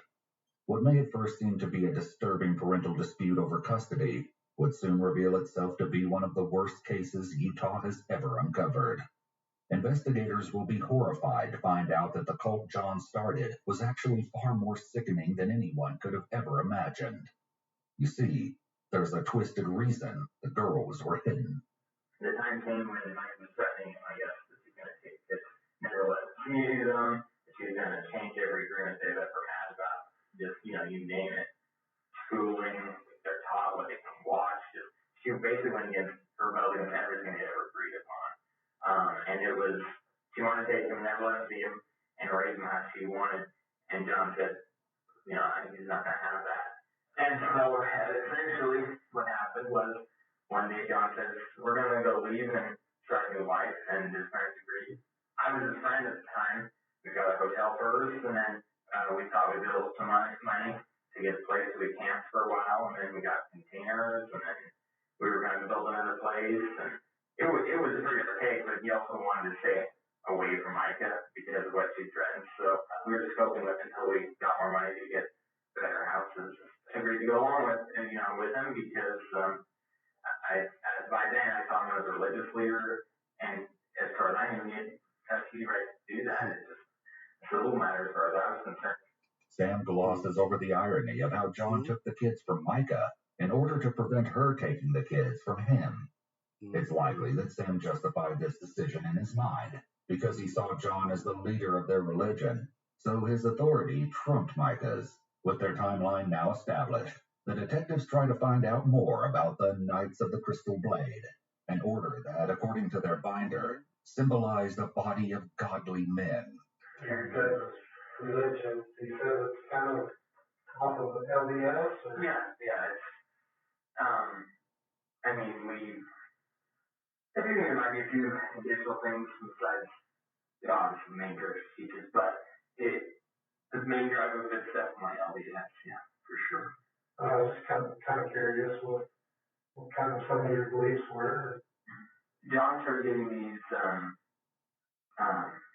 B: What may at first seem to be a disturbing parental dispute over custody would soon reveal itself to be one of the worst cases Utah has ever uncovered. Investigators will be horrified to find out that the cult John started was actually far more sickening than anyone could have ever imagined. You see, there's a twisted reason the girls were hidden.
N: The time came when Mike was threatening him, I guess, that she's going to take this, never let him communicate with them, that she's going to change every agreement they've ever had about just, you name it, schooling, they're taught, what they can watch. She basically went against her rebellion and everything they ever agreed upon. And it was, she wanted to take him, never let him see him, and raise him as she wanted. And John said, he's not going to have that. And so essentially what happened was one day John says, we're going to go leave and start a new life, and his parents agreed. I was his friend at the time. We got a hotel first, and then we thought we'd build some money to get a place. We camped for a while, and then we got containers, and then we were going to build another place. And it was a pretty good case, but he also wanted to stay away from Micah because of what she threatened. So we were just coping with until we got more money to get better houses. I agreed to go along with him because by then I saw him as a religious leader, and as far as I knew, he had the right to do that. It's just a civil matter as far as I was concerned.
B: Sam glosses over the irony of how John took the kids from Micah in order to prevent her taking the kids from him. It's likely that Sam justified this decision in his mind because he saw John as the leader of their religion, so his authority trumped Micah's. With their timeline now established, the detectives try to find out more about the Knights of the Crystal Blade, an order that, according to their binder, symbolized a body of godly men.
D: Religion, he says it's kind of off of LDS? Or?
N: Yeah, it's, I think there might be a few additional things besides the main purpose features, but the main driver of it's definitely LDS, yeah, for sure.
D: I was kind of curious what kind of some of your beliefs were.
N: John started giving these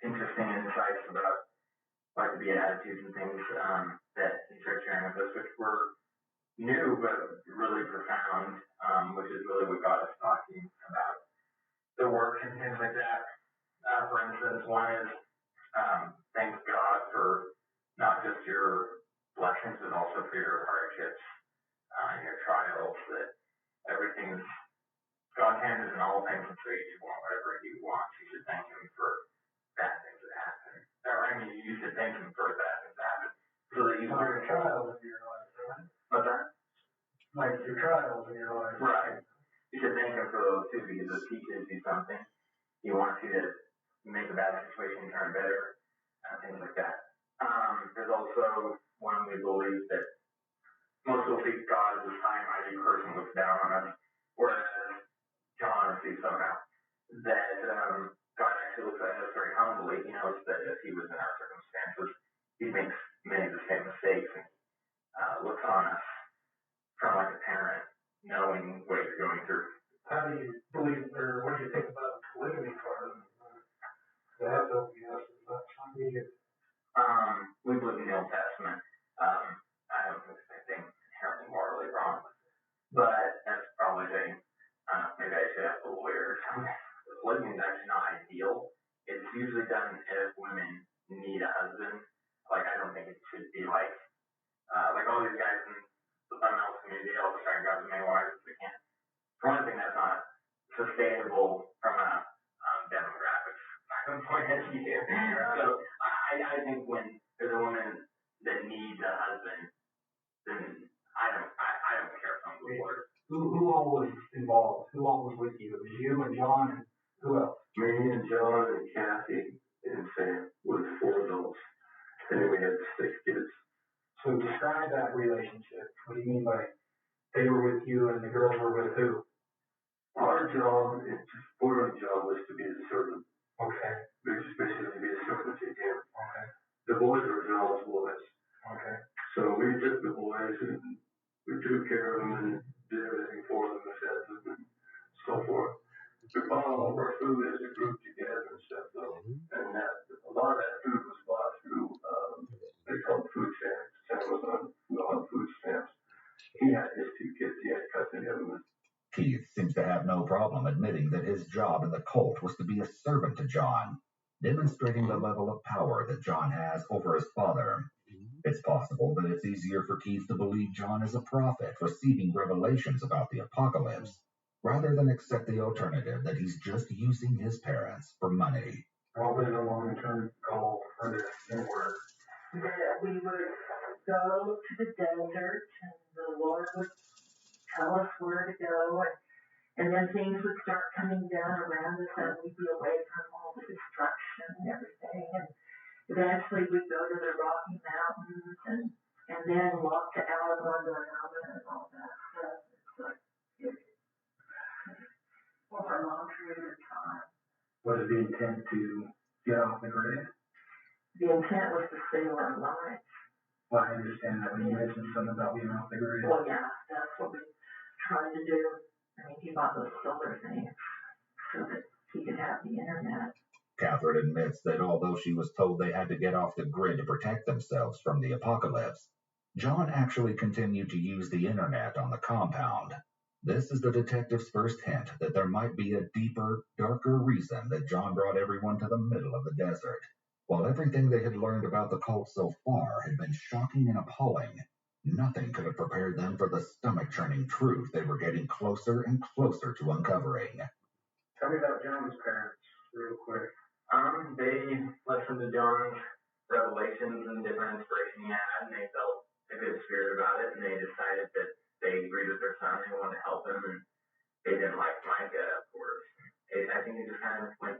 N: interesting insights about like the Beatitudes and things that he started sharing with us, which were new but really profound, which is really what got us talking about the work and things like that. For instance, one is thank God for not just your blessings, but also for your hardships and your trials, that everything's God's hand is in all things, and so you should want whatever He wants. You should thank Him for bad things that happen. You should thank Him for bad things that happen, so that you learn
D: trials in your life, right?
N: What's that?
D: Like your trials in your life.
N: Right. You should thank Him for those too, because it teaches you something. He wants you to make a bad situation turn better, things like that. There's also one we believe that most people see God as this high and mighty person who looks down on us, whereas John sees somehow that God actually looks at us very humbly. He knows that if He was in our circumstances, He makes many of the same mistakes, and looks on us kind of like a parent, knowing what you're going through.
D: How do you believe, or what do you think about the polygamy part of it? That's LDS, is that something you...
N: We believe in the Old Testament. I don't think there's anything inherently morally wrong with it. But that's probably saying, maybe I should ask a lawyer or something. Polygamy is actually not ideal. It's usually done if women need a husband. Like, I don't think it should be like all these guys in the fundamental community all just trying to grab as many wives as they can. For one thing, that's not sustainable from a demographics point of view. So I think when there's a woman that needs a husband, then I don't care if I'm the Lord.
D: Who all was involved? Who all was with you? It was you and John and who else?
O: Me and John and Kathy and Sam was 4 adults, and then we had 6 kids.
D: So describe that relationship. What do you mean by they were with you and the girls were with who?
O: Our job, our job was to be a servant.
D: Okay.
O: We were just basically to be a servant to him.
D: Okay.
O: The boys were John's boys.
D: Okay.
O: So we took the boys and we took care of them and did everything for them and fed them and so forth. We bought all of our food as a group together and stuff though. And a lot of that food was bought through, they called food stamps. Sam was on food stamps. He had his 2 kids, he had custody of them.
B: Keith seems to have no problem admitting that his job in the cult was to be a servant to John, demonstrating the level of power that John has over his father. It's possible that it's easier for Keith to believe John is a prophet receiving revelations about the apocalypse, rather than accept the alternative that he's just using his parents for money.
D: What was the long-term goal for this new work?
H: That we would go to the desert and the Lord would tell us where to go, and then things would start coming down around us and we'd be away from all the destruction and everything, and eventually we'd go to the Rocky Mountains and then walk to Alabama and all that stuff. It's like over a long period of time.
D: Was the intent to get off the grid?
H: The intent was to save our lives.
D: Well, I understand that when you mentioned something about being off the grid.
H: Well, yeah, that's what we tried to do. I mean, he bought those solar things so that he could have the internet.
B: Catherine admits that although she was told they had to get off the grid to protect themselves from the apocalypse, John actually continued to use the internet on the compound. This is the detective's first hint that there might be a deeper, darker reason that John brought everyone to the middle of the desert. While everything they had learned about the cult so far had been shocking and appalling, nothing could have prepared them for the stomach-churning truth they were getting closer and closer to uncovering.
D: Tell me about John's parents, real quick.
N: They listened to John's revelations and different inspiration he had, and they felt a good spirit about it, and they decided that they agreed with their son, they wanted to help him, and they didn't like Micah, of course. I think it just kind of went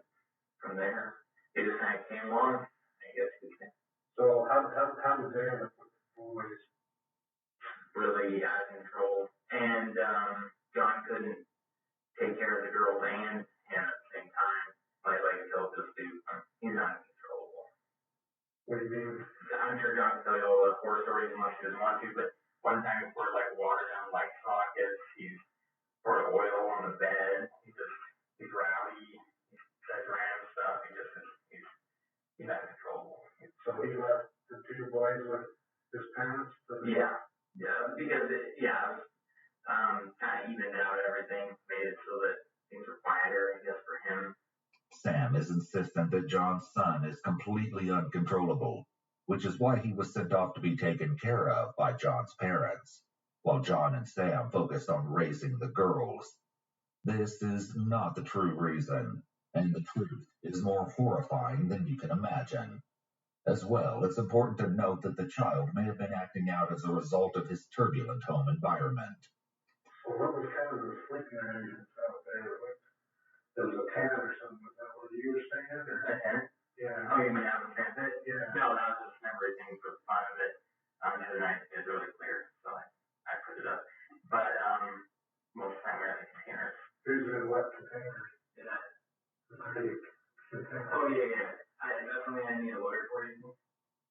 N: from there. It just kind of came along, I guess you could say. So how was they ever always really out of control? And John couldn't take care of the girls and him at the same time. Like he'll just do, he's not controllable.
D: What do you mean?
N: I'm sure John can tell you all the horror stories unless he doesn't want to, but one time he poured like water down light sockets, he's poured oil on the bed, he's rowdy, he says random stuff, he's not controllable.
D: So he left the two boys with his parents?
N: Yeah, because it was kind of evened out everything, made it so that things were quieter, I guess, for him.
B: Sam is insistent that John's son is completely uncontrollable, which is why he was sent off to be taken care of by John's parents, while John and Sam focused on raising the girls. This is not the true reason, and the truth is more horrifying than you can imagine. As well, it's important to note that the child may have been acting out as a result of his turbulent home environment.
D: Well, what was kind of the sleeping arrangements out there? There was a tent or something. Was that what you were saying? Or?
N: A tent?
D: Yeah.
N: Oh, you mean out of the tent?
D: Yeah.
N: No, that was just everything for the fun of it. The other night it was really clear, so I put it up. But most of the time we're in the containers.
D: Who's in what containers?
N: Yeah.
D: Containers.
N: Oh, yeah. That's something I need a lawyer for, you think?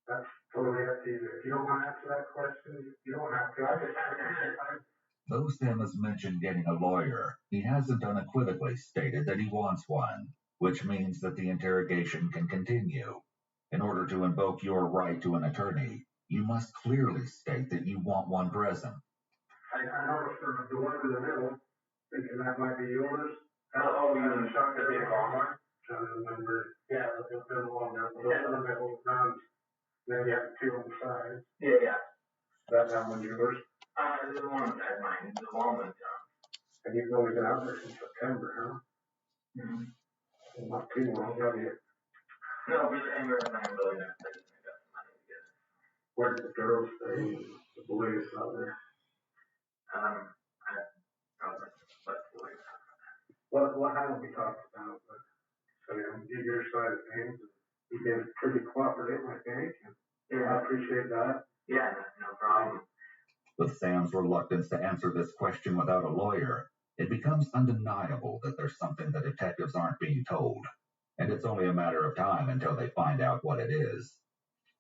D: That's totally up to you. If you don't want to answer that question, you don't have to. I just have to.
B: Though Sam has mentioned getting a lawyer, he hasn't unequivocally stated that he wants one, which means that the interrogation can continue. In order to invoke your right to an attorney, you must clearly state that you want one present.
D: I noticed there's the one in the middle, thinking that might be yours.
N: Oh, you mean the big long one?
D: Trying to remember. Yeah, the one there. The one in the middle, then you have two on the sides.
N: Yeah.
D: That's that one yours?
N: The one beside mine, the long one, John.
D: And you've only been out there since September, huh?
N: Mm-hmm.
D: Not too long, have you?
N: No, and we're planning really next place and we got some money together.
D: Where did the girls stay? The boys out there? What haven't we talked about? But, so, your side of things, you've been pretty cooperative, I think. And I appreciate that.
N: Yeah, no problem.
B: With Sam's reluctance to answer this question without a lawyer, it becomes undeniable that there's something the detectives aren't being told, and it's only a matter of time until they find out what it is.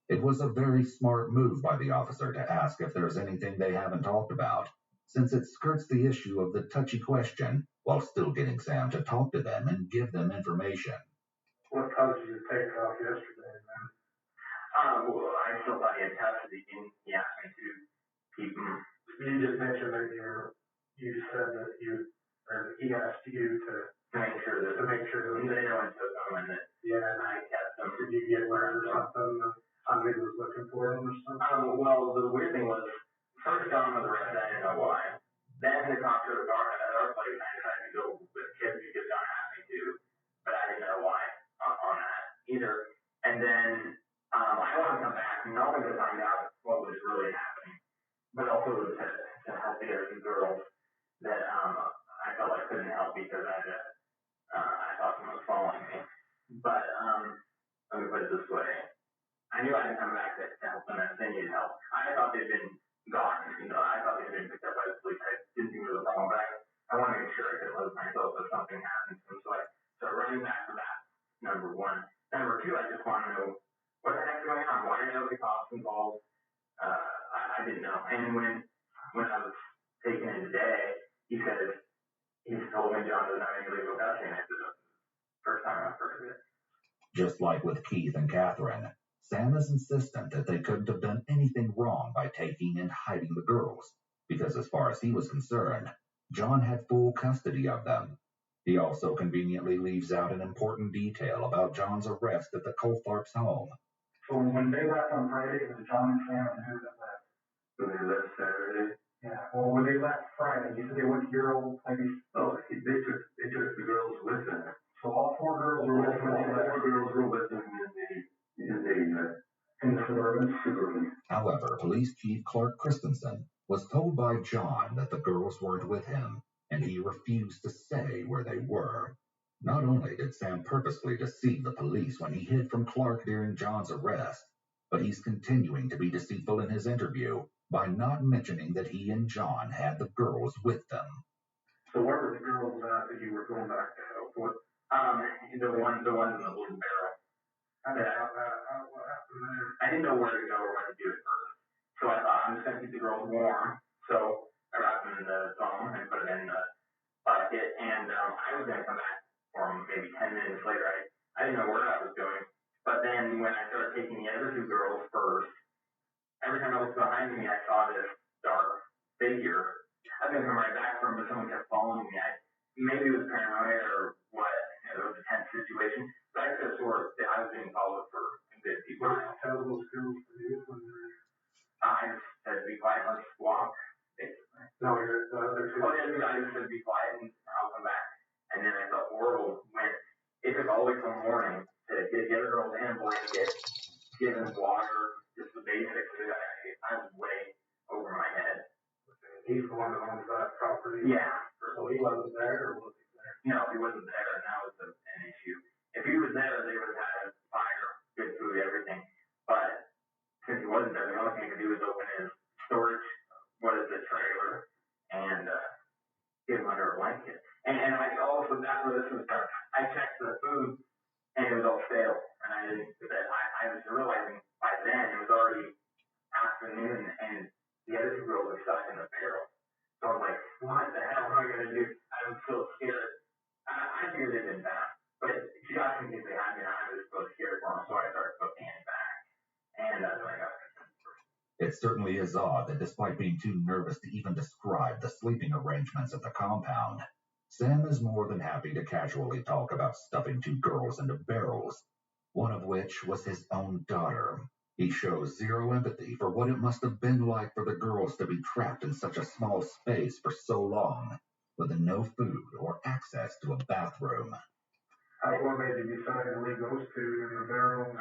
B: It was a very smart move by the officer to ask if there's anything they haven't talked about, since it skirts the issue of the touchy question while still getting Sam to talk to them and give them information.
D: What caused you to take off yesterday, man?
N: Well, I still thought he had custody, and he asked me to keep him.
D: You just mentioned that you said that he asked you to
N: make sure that they know I took him and that I kept him.
D: Did you get word or something that somebody was looking for him or something?
N: Well, the weird thing was, first got him with the rest, I didn't know why. Then the cop to the car at our place, I decided to go with kids because John asked me to, but I didn't know why on that either. And then I want to come back not only to find out what was really happening, but also to help the other two girls that I felt I couldn't help because I thought someone was following me. But let me put it this way. I knew I had to come back to help them and they needed help. I thought they'd been gone. I thought they'd been picked up by the police. I didn't think it was a problem, but I want to make sure I could live myself if something happened to them. So I started running back to that, number one. Number two, I just want to know what the heck's going on. Why are there no cops involved? I didn't know. And when I was taken in today, he said he's told me John doesn't have any legal custody, and it's the first time I've heard of it.
B: Just like with Keith and Catherine, Sam is insistent that they couldn't have done anything wrong by taking and hiding the girls, because as far as he was concerned, John had full custody of them. He also conveniently leaves out an important detail about John's arrest at the Coltharp's home.
D: So when they left on Friday, it was John and Sam and who that left? When they left Saturday? Yeah, well, when they left Friday, you said they went to your old place? Oh, they took the girls with them. So all four girls were with them when they left? All four girls were with them in the Suburban.
B: However, Police Chief Clark Christensen was told by John that the girls weren't with him, and he refused to say where they were. Not only did Sam purposely deceive the police when he hid from Clark during John's arrest, but he's continuing to be deceitful in his interview by not mentioning that he and John had the girls with them.
D: So where were the girls at that you were going back to help with?
N: The ones in the wooden barrel.
D: What happened there?
N: I didn't know where to go or what to do at first. So I thought I'm just going to keep the girls warm. So I wrapped them in the foam and put them in the bucket. And I was going to come back for them maybe 10 minutes later. I didn't know where I was going. But then when I started taking the other two girls first, every time I looked behind me, I saw this dark figure. I was going to come right back for him, but someone kept following me. Maybe it was paranoia or what. It was a tense situation. But I could have swore that I was being followed for a good few miles.
D: What tell those girls to do when they're...
N: I just said be quiet, let's walk, basically.
D: No, the other two...
N: Oh, yeah, I just said be quiet and I'll come back. And then I felt horrible when it took all the way till morning to get the other girls in a blanket, give them water, just the basics. I was way over my head.
D: He's the one that owns that property?
N: Yeah.
D: So he wasn't there, or was he there?
N: No, he wasn't there, and that was an issue. If he was there, they would have had fire, good food, everything. But since he wasn't there, the only thing he could do was open his storage, trailer, and get him under a blanket. And I also, after this was done, I checked the food, and it was all stale. And I was realizing by then it was already afternoon, and the other two girls were stuck in the barrel. So I was like, what the hell am I going to do? I was so scared. I figured it didn't matter. But she asked me if they had me, and I was so scared for them, so I started putting it back. And that's when I got it.
B: It certainly is odd that despite being too nervous to even describe the sleeping arrangements at the compound, Sam is more than happy to casually talk about stuffing two girls into barrels, one of which was his own daughter. He shows zero empathy for what it must have been like for the girls to be trapped in such a small space for so long, with no food or access to a bathroom.
D: What made you decide to leave those two in the barrel?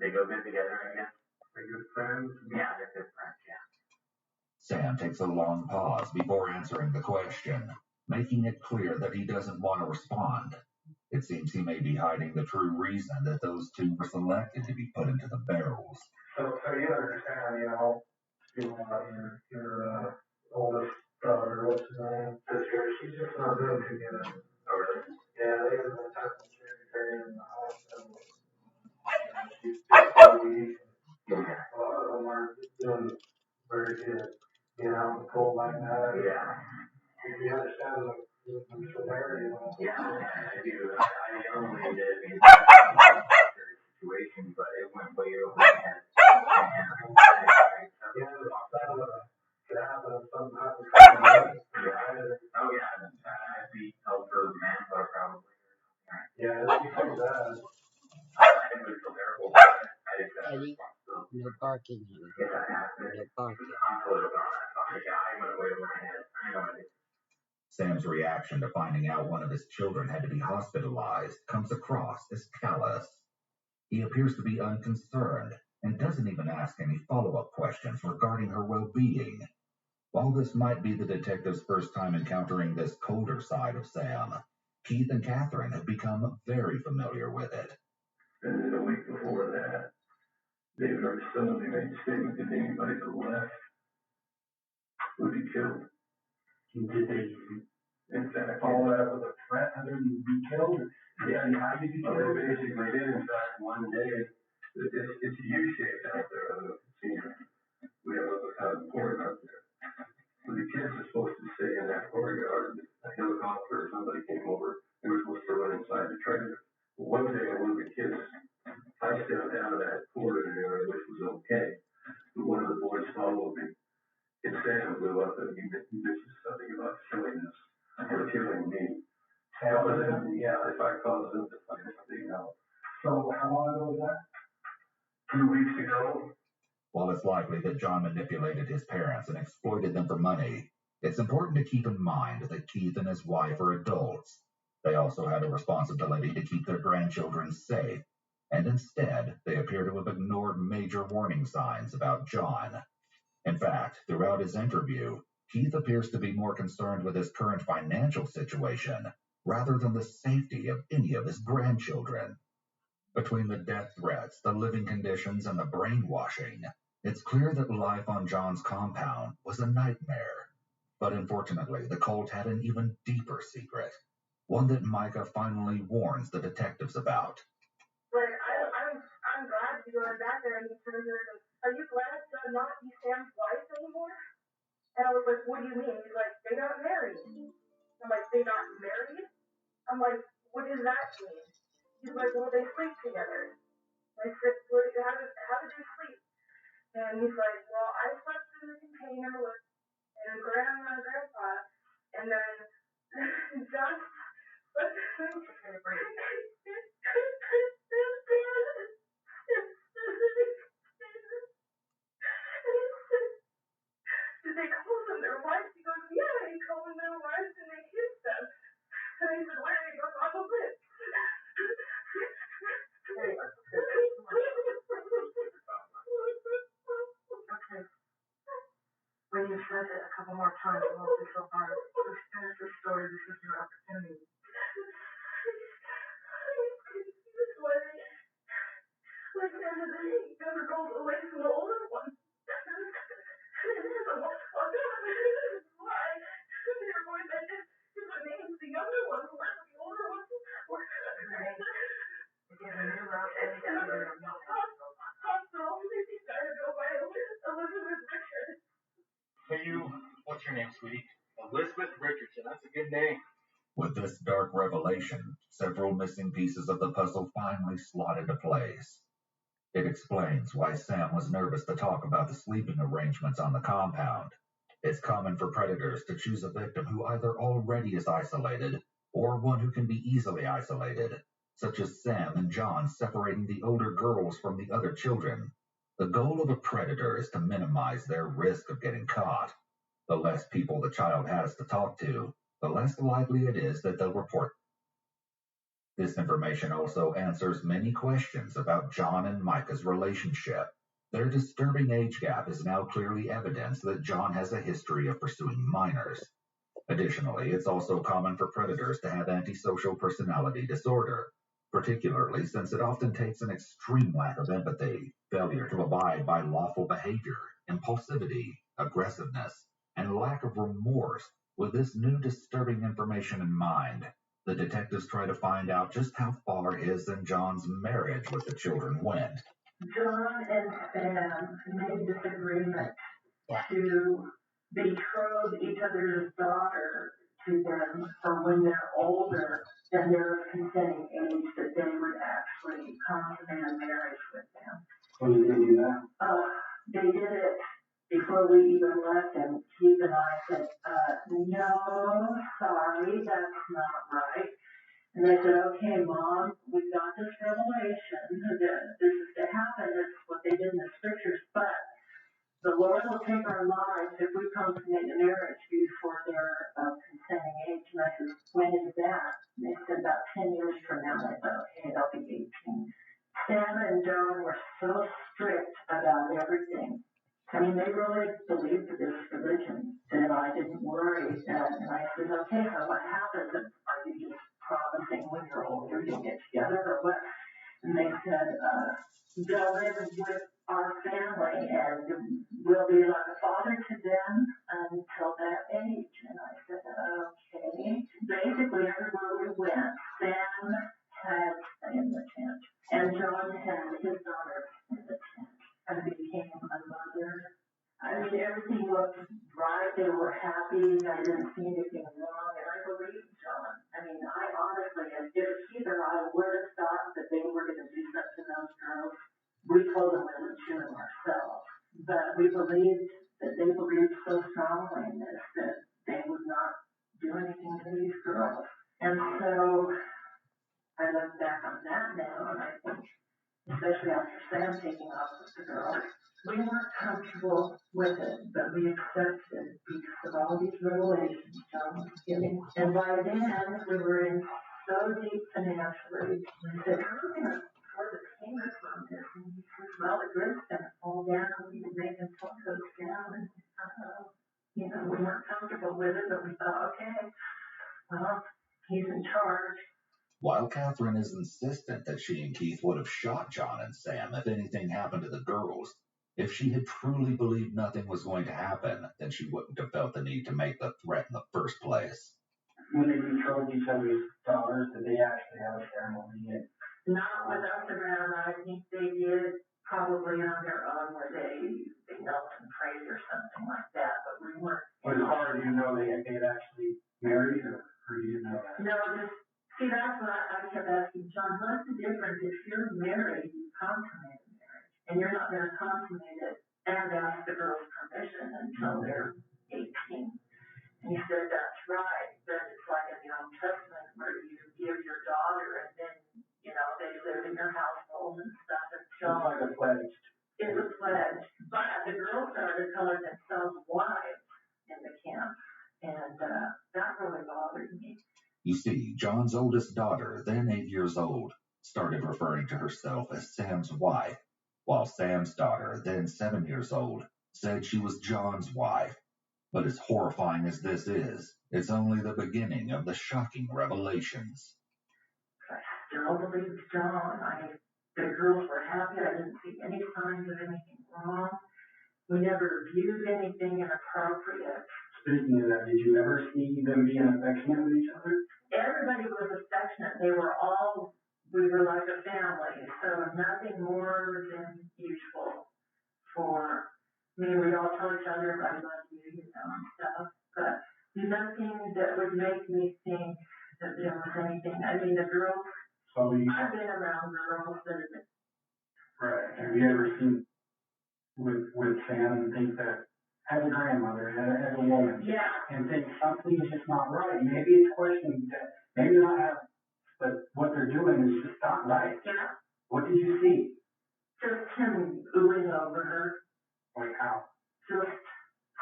N: They go good together, I guess.
D: They're good friends?
N: Yeah, they're good friends, yeah.
B: Sam takes a long pause before answering the question, making it clear that he doesn't want to respond. It seems he may be hiding the true reason that those two were selected to be put into the barrels.
D: So you understand, your oldest daughter, what's her name? Sister, she's just not doing too good. Oh, really? Yeah, they haven't been talking to her in the hospital. She's 6 weeks. A lot of them are doing very good. In the cold like that.
N: Yeah.
D: You understand the severity of it?
N: Yeah, I do. I only did in a situation, but it went way over my head. Oh, yeah. I'd be held for manslaughter, probably.
D: Yeah, that'd be pretty bad.
N: It was so terrible. I just got
A: Eddie, you're barking here. You're barking.
B: Sam's reaction to finding out one of his children had to be hospitalized comes across as callous. He appears to be unconcerned and doesn't even ask any follow-up questions regarding her well-being. While this might be the detective's first time encountering this colder side of Sam, Keith and Catherine have become very familiar with it.
D: And then a week before that, David or his son, they made a statement that anybody that left would be killed. Did they, in fact, all that was a threat other than be killed? Yeah, how did you kill? They basically did. In fact, one day, it's a U-shaped out there, we have a kind of port out there. So the kids are supposed to stay in that courtyard. A helicopter or somebody came over. They were supposed to run inside this is something about silliness. You're killing me. Other than, if I cause them to find something else. So how long ago was that? 2 weeks ago.
B: While it's likely that John manipulated his parents and exploited them for money, it's important to keep in mind that Keith and his wife are adults. They also had a responsibility to keep their grandchildren safe, and instead, they appear to have ignored major warning signs about John. In fact, throughout his interview, Keith appears to be more concerned with his current financial situation rather than the safety of any of his grandchildren. Between the death threats, the living conditions, and the brainwashing, it's clear that life on John's compound was a nightmare. But unfortunately, the cult had an even deeper secret, one that Micah finally warns the detectives about.
C: Like, I'm glad to go back there and he turns her and goes, are you glad to not be Sam's wife anymore? And I was like, what do you mean? He's like, they got married. I'm like, they got married? I'm like, what does that mean? He's like, well, they sleep together. I said, how did they sleep? And he's like, well, I slept in the container with Grandma and Grandpa, and then John slept in the container. Did they call them their wives? He goes, yeah, he called them their wives and they kissed them. And I said, where? He goes, on the lips. Okay. When you said it a couple more times, it won't be so hard. Let's finish the story. This is your opportunity. This way. Like the end of the day, you never go away from the older one. Why? They're going back to the names, the younger ones, the older ones. Hospital, they decided to go by Elizabeth Richards.
F: What's your name, sweetie?
E: Elizabeth Richardson. That's a good name.
B: With this dark revelation, several missing pieces of the puzzle finally slot into place. It explains why Sam was nervous to talk about the sleeping arrangements on the compound. It's common for predators to choose a victim who either already is isolated or one who can be easily isolated, such as Sam and John separating the older girls from the other children. The goal of a predator is to minimize their risk of getting caught. The less people the child has to talk to, the less likely it is that they'll report. This information also answers many questions about John and Micah's relationship. Their disturbing age gap is now clearly evidence that John has a history of pursuing minors. Additionally, it's also common for predators to have antisocial personality disorder, particularly since it often takes an extreme lack of empathy, failure to abide by lawful behavior, impulsivity, aggressiveness, and lack of remorse. With this new disturbing information in mind, the detectives try to find out just how far his and John's marriage with the children went.
H: John and Sam made this agreement to betroth each other's daughter to them for when they're older than their consenting age, that they would actually consummate a marriage with them.
D: When did they do that?
H: They did it before we even left, and Keith and I said, no, sorry, that's not right. And they said, okay, Mom, we've got this revelation that this is to happen. That's what they did in the scriptures. But the Lord will take our lives if we consummate a marriage before they're consenting age. And I said, when is that? And they said, about 10 years from now. And I thought, okay, they'll be 18. Sam and John were so strict about everything. I mean, they really believed this religion, that I didn't worry. And I said, okay, so what happens? Are you just promising when you're older you'll get together or what? And they said, they'll live with our family and we'll be like a father to them until that age. And I said, okay. Basically, everywhere we went, Sam had in the tent, and John had his daughter in the tent. I became a mother. I mean, everything looked right. They were happy. I didn't see anything wrong, and I believed John. I mean, I honestly, if Keith or I would have thought that they were going to do something to those girls, we told them we would shoot them ourselves. But we believed that they believed so strongly in this that so I look back on that now, and I think, especially after Sam taking off with the girl, we weren't comfortable with it, but we accepted it because of all these revelations John was giving. And by then, we were in so deep financially. We said, how are we going to afford the payments on this? And he says, well, the grid's going to fall down. We need to make them talk those down. And, we weren't comfortable with it, but we thought, okay, well, he's in charge.
B: While Catherine is insistent that she and Keith would have shot John and Sam if anything happened to the girls, if she had truly believed nothing was going to happen, then she wouldn't have felt the need to make the threat in the first place.
K: When they controlled each other's daughters, did they actually have a ceremony?
H: Not with us around. I think they did probably on their own where they knelt and prayed or something like that, but we weren't.
K: As far as you know, they had actually married, or you didn't know that?
H: No, see, that's what I kept asking John, what's the difference if you're married, you consummate a marriage, and you're not going to consummate it and ask the girl's permission until they're 18. And he said, that's right, but it's like in the Old Testament where you give your daughter and then, they live in your household and stuff. And
K: John, like a pledge.
H: It's a pledge. But the girls started calling themselves wives in the camp, and that really bothered me.
B: You see, John's oldest daughter, then 8 years old, started referring to herself as Sam's wife, while Sam's daughter, then 7 years old, said she was John's wife. But as horrifying as this is, it's only the beginning of the shocking revelations.
H: I still believe John. The girls were happy. I didn't see any signs of anything wrong. We never viewed anything inappropriate.
K: Speaking of that, did you ever see them being affectionate with each other?
H: Everybody was affectionate. We were like a family, so nothing more than usual we all tell each other, I love you, and stuff, but nothing that would make me think that there was anything. I mean, the girls, I've been around girls that have been.
K: Right. Have you ever seen with Sam and think that, as a grandmother, as a woman, and think something is just not right? Maybe it's questioning that, maybe not have, but what they're doing is just not right.
H: Yeah.
K: What did you see?
H: Just him oohing over her.
K: Like how?
H: Just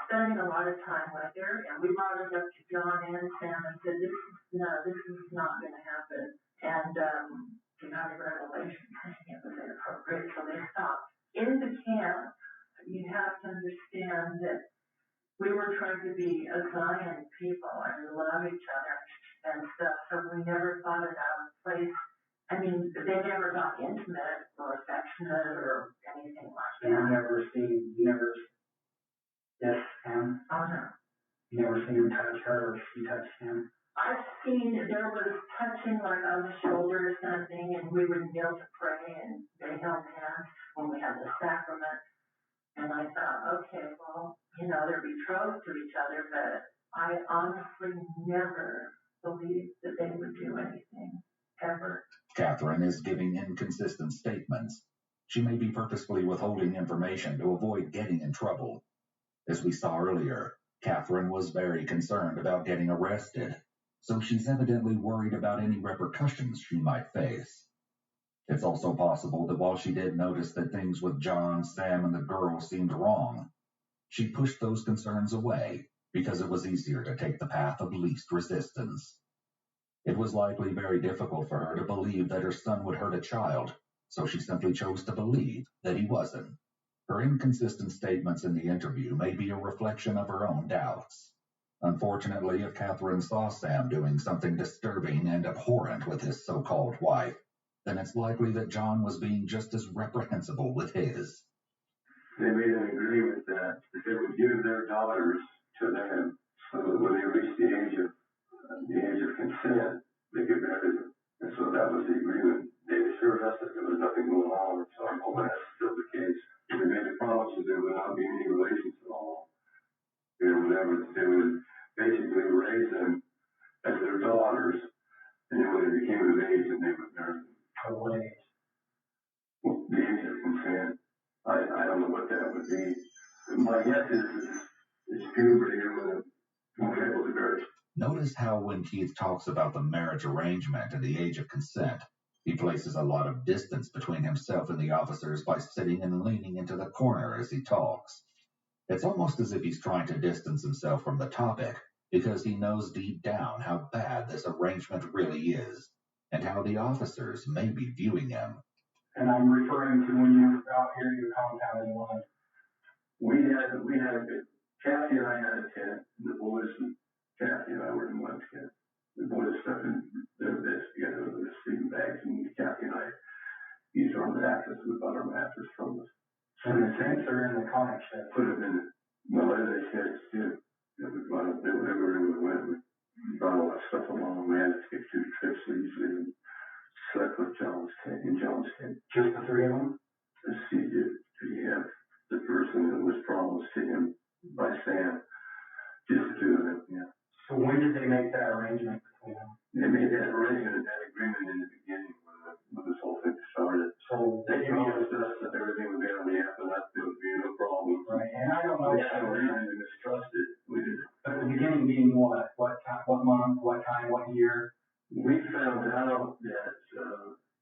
H: spending a lot of time with her, and we brought it up to John and Sam and said, this is not going to happen. And they got a revelation saying it was inappropriate, so they stopped. In the camp, you have to understand that we were trying to be a Zion people and love each other and stuff, so we never thought it out of place. I mean, they never got intimate or affectionate or anything like that.
K: You never yes, Sam?
H: Oh, no.
K: You never seen him touch her or she touched him?
H: I've seen there was touching like on the shoulder or something, and we would kneel to pray, and they held hands when we had the sacrament. And I thought, okay, well, they're betrothed to each other, but I honestly never believed that they would do anything, ever.
B: Catherine is giving inconsistent statements. She may be purposefully withholding information to avoid getting in trouble. As we saw earlier, Catherine was very concerned about getting arrested, so she's evidently worried about any repercussions she might face. It's also possible that while she did notice that things with John, Sam, and the girls seemed wrong, she pushed those concerns away because it was easier to take the path of least resistance. It was likely very difficult for her to believe that her son would hurt a child, so she simply chose to believe that he wasn't. Her inconsistent statements in the interview may be a reflection of her own doubts. Unfortunately, if Catherine saw Sam doing something disturbing and abhorrent with his so-called wife, then it's likely that John was being just as reprehensible with his.
D: They made an agreement that they would give their daughters to them so that when they reached the age of consent, they could marry them. And so that was the agreement. They assured us that there was nothing going on, so I'm hoping that's still the case. They made a promise that there would not be any relations at all. They would basically raise them as their daughters, and then when they became of age, then they would marry them.
K: What age?
D: Well, the age of consent. I don't know what that would be. My guess is puberty or when they're able to marry.
B: Notice how when Keith talks about the marriage arrangement and the age of consent, he places a lot of distance between himself and the officers by sitting and leaning into the corner as he talks. It's almost as if he's trying to distance himself from the topic, because he knows deep down how bad this arrangement really is, and how the officers may be viewing him.
N: And I'm referring to when you were out here, your compound in one. We had Kathy and I had a tent, and the boys and Kathy and I were in one tent. The boys slept in their beds together with their sleeping bags, and Kathy and I used our mattress with our mattress from us. And the tents are in the comic shed. Put them in the leather sheds too. We brought up everywhere we went. We brought all that stuff along. We had to take 2 trips easily and slept with in John's tent. Just the 3 of them? Let's see, did he have the person that was promised to him by Sam? Just the 2 of them, yeah. So when did they make that arrangement between them? They made that arrangement, that agreement in the beginning when this whole thing started. So they promised us that everything would be on the app and that there would be no problem. Right, and I don't know. We had no reason to mistrust it. We did. But the beginning being what? What month? What time? What year? We found out that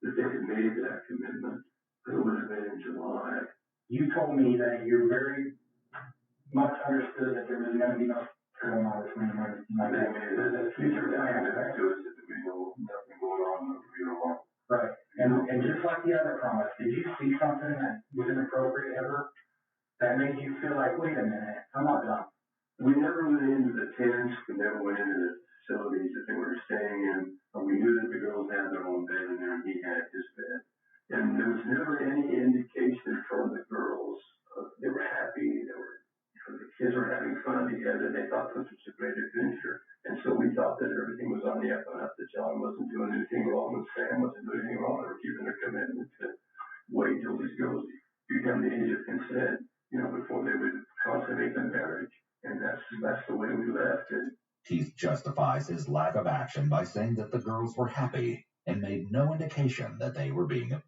N: they had made that commitment. It would have been in July. You told me that you very much understood that there was going to be no going on between them. There's a future plan to us that we know nothing going on. Right. And just like the other promise, did you see something that was inappropriate ever that made you feel like, wait a minute, I'm not done? We never went into the tents. We never went into the facilities that they were staying in. We knew that the girls had their own bed in there and he had his bed. And there was never any indication from the girls. They were happy. The kids were having fun together. They thought this was a great adventure. And so we thought that everything was on the up and up, that John wasn't doing anything wrong, and Sam wasn't doing anything wrong. They were keeping their commitment to wait till these girls become the age of consent, before they would consummate the marriage. And that's the way we left it.
B: Keith justifies his lack of action by saying that the girls were happy and made no indication that they were being,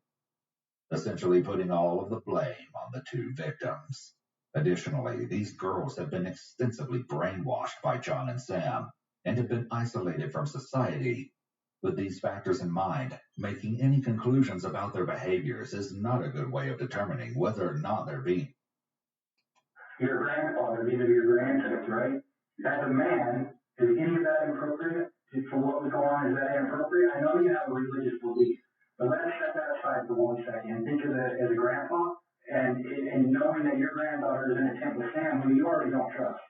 B: essentially putting all of the blame on the 2 victims. Additionally, these girls have been extensively brainwashed by John and Sam and have been isolated from society. With these factors in mind, making any conclusions about their behaviors is not a good way of determining whether or not they're being.
N: Your grandfather, either your grandkids, right? As a man, is any of that inappropriate? For what was going on, is that inappropriate? I know you have a religious belief, but let's set that aside for 1 second and think of it as a grandpa. And knowing that your granddaughter is in a tent with Sam, who you already don't trust,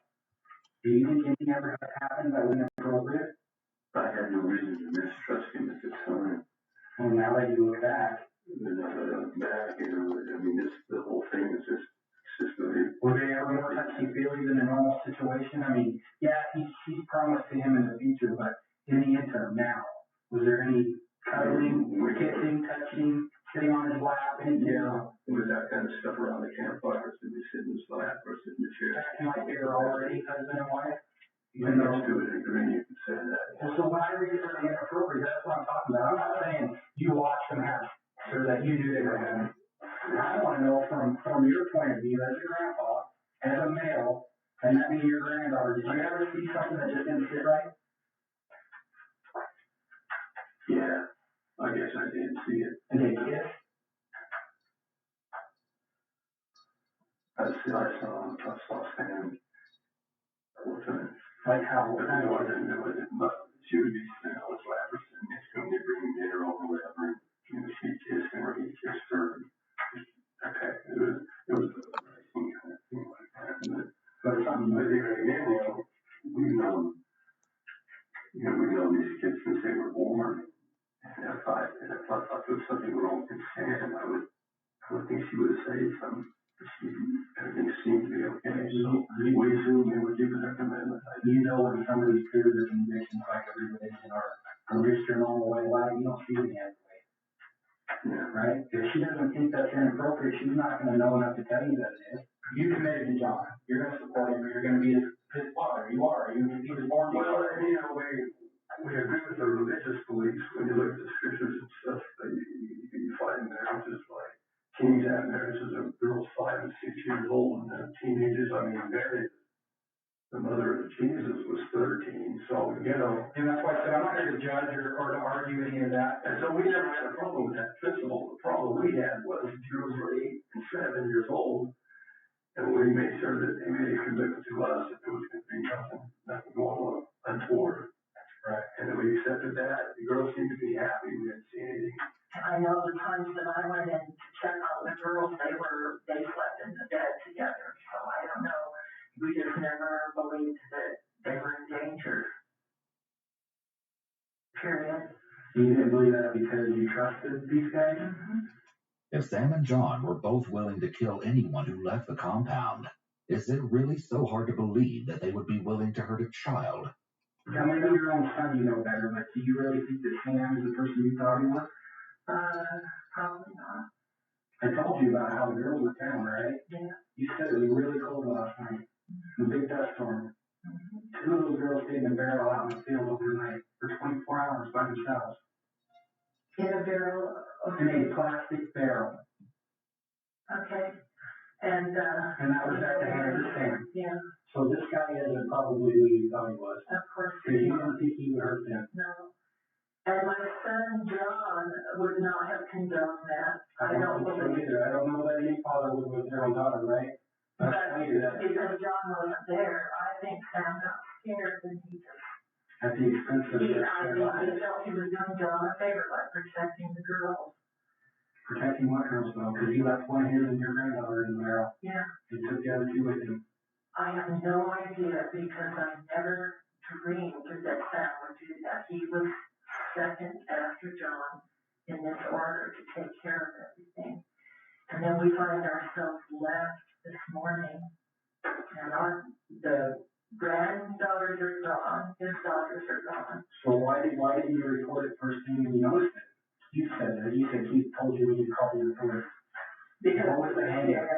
N: do you think anything ever happened that was inappropriate? I had no reason to mistrust him at the time. Well, now that you look back, the whole thing is just really. Were they ever more touchy-feely than a normal situation? I mean, yeah, he's promised to him in the future, but in the interim now, was there any cuddling, kissing, touching, sitting on his lap, and it was that kind of stuff around the campfire. So we sit in his lap or sit in the chair. Acting like they were already husband and wife. Even though to a degree you can say that. Well, so when I read it as inappropriate, that's what I'm talking about. I'm not saying you watched them have or that you knew they were having. I want to know from your point of view as a grandpa, as a male, and that being your granddaughter, did you ever see something that just didn't sit right? Yeah, I guess I did see it. And they kissed? I saw Sam. Like how? It wasn't much. She would be sitting on his lap or sitting next to him. They bring him dinner or whatever. And she kissed him or he kissed her. Okay, it was a kind of thing like that. But something again, we've known these kids since they were born. And if I thought there was something wrong with Sam, I would think she would have said something. Everything seemed to be okay. So we assumed they were keeping their commitment. You know, when somebody's clear their convictions like a religion or just your normal way of life, you don't see it that way. Yeah. Right? If she doesn't think that's inappropriate, she's not going to know enough to tell you that it is. You committed to John. You're going to support him. You're going to be his father. You are. He was born. Well, we agree with the religious beliefs. When you look at the scriptures and stuff, you find marriages like kings have marriages of girls 5 and 6 years old and teenagers. I mean, married. The mother of Jesus was 13, so
D: you know.
K: And that's why I said I'm not here to judge or to argue any of that.
D: And so we never had a problem with that principle. The problem we had was the girls were 8 and 7 years old, and we made sure that they made a commitment to us that there was going to be nothing going on untoward.
K: Right.
D: And then we accepted that. The girls seemed to be happy. We didn't see anything.
H: I know the times that I went in to check on the girls, they slept in the bed together. So I don't know. We just never believed that they were in danger. Period.
K: You didn't believe that because you trusted these guys?
H: Mm-hmm.
B: If Sam and John were both willing to kill anyone who left the compound, is it really so hard to believe that they would be willing to hurt a child?
K: Yeah, maybe your own son you know better, but do you really think that Sam is the person you thought he was?
H: Probably not.
K: I told you about how the girls were down, right?
H: Yeah.
K: You said it was really cold last night. A big dust storm.
H: Mm-hmm.
K: 2 of those girls stayed in a barrel out in the field overnight for 24 hours by themselves.
H: In a barrel?
K: In a plastic barrel.
H: Okay. And
K: that was at the hands of Sam.
H: Yeah.
K: So this guy isn't probably who you thought he was.
H: Of course.
K: Because you didn't think he would hurt them.
H: No. And my son John would not have condoned that.
K: I don't think so either. I don't know that any father would with their own daughter, right?
H: But because John wasn't there, I think Sam got scared and he just.
K: At the expense of their
H: I think he felt he was doing John a favor by protecting the girls.
K: Protecting what girls though? Because he left one of his and your granddaughter in the barrel.
H: Yeah.
K: He took the other 2 with him.
H: I have no idea because I never dreamed that Sam would do that. He was second after John in this order to take care of everything. And then we find ourselves left this morning and the granddaughters are gone, his daughters are gone.
K: So why didn't you report it first thing when you noticed it? You said that. You said he told you when you called the report.
H: Because
K: what was the hang up?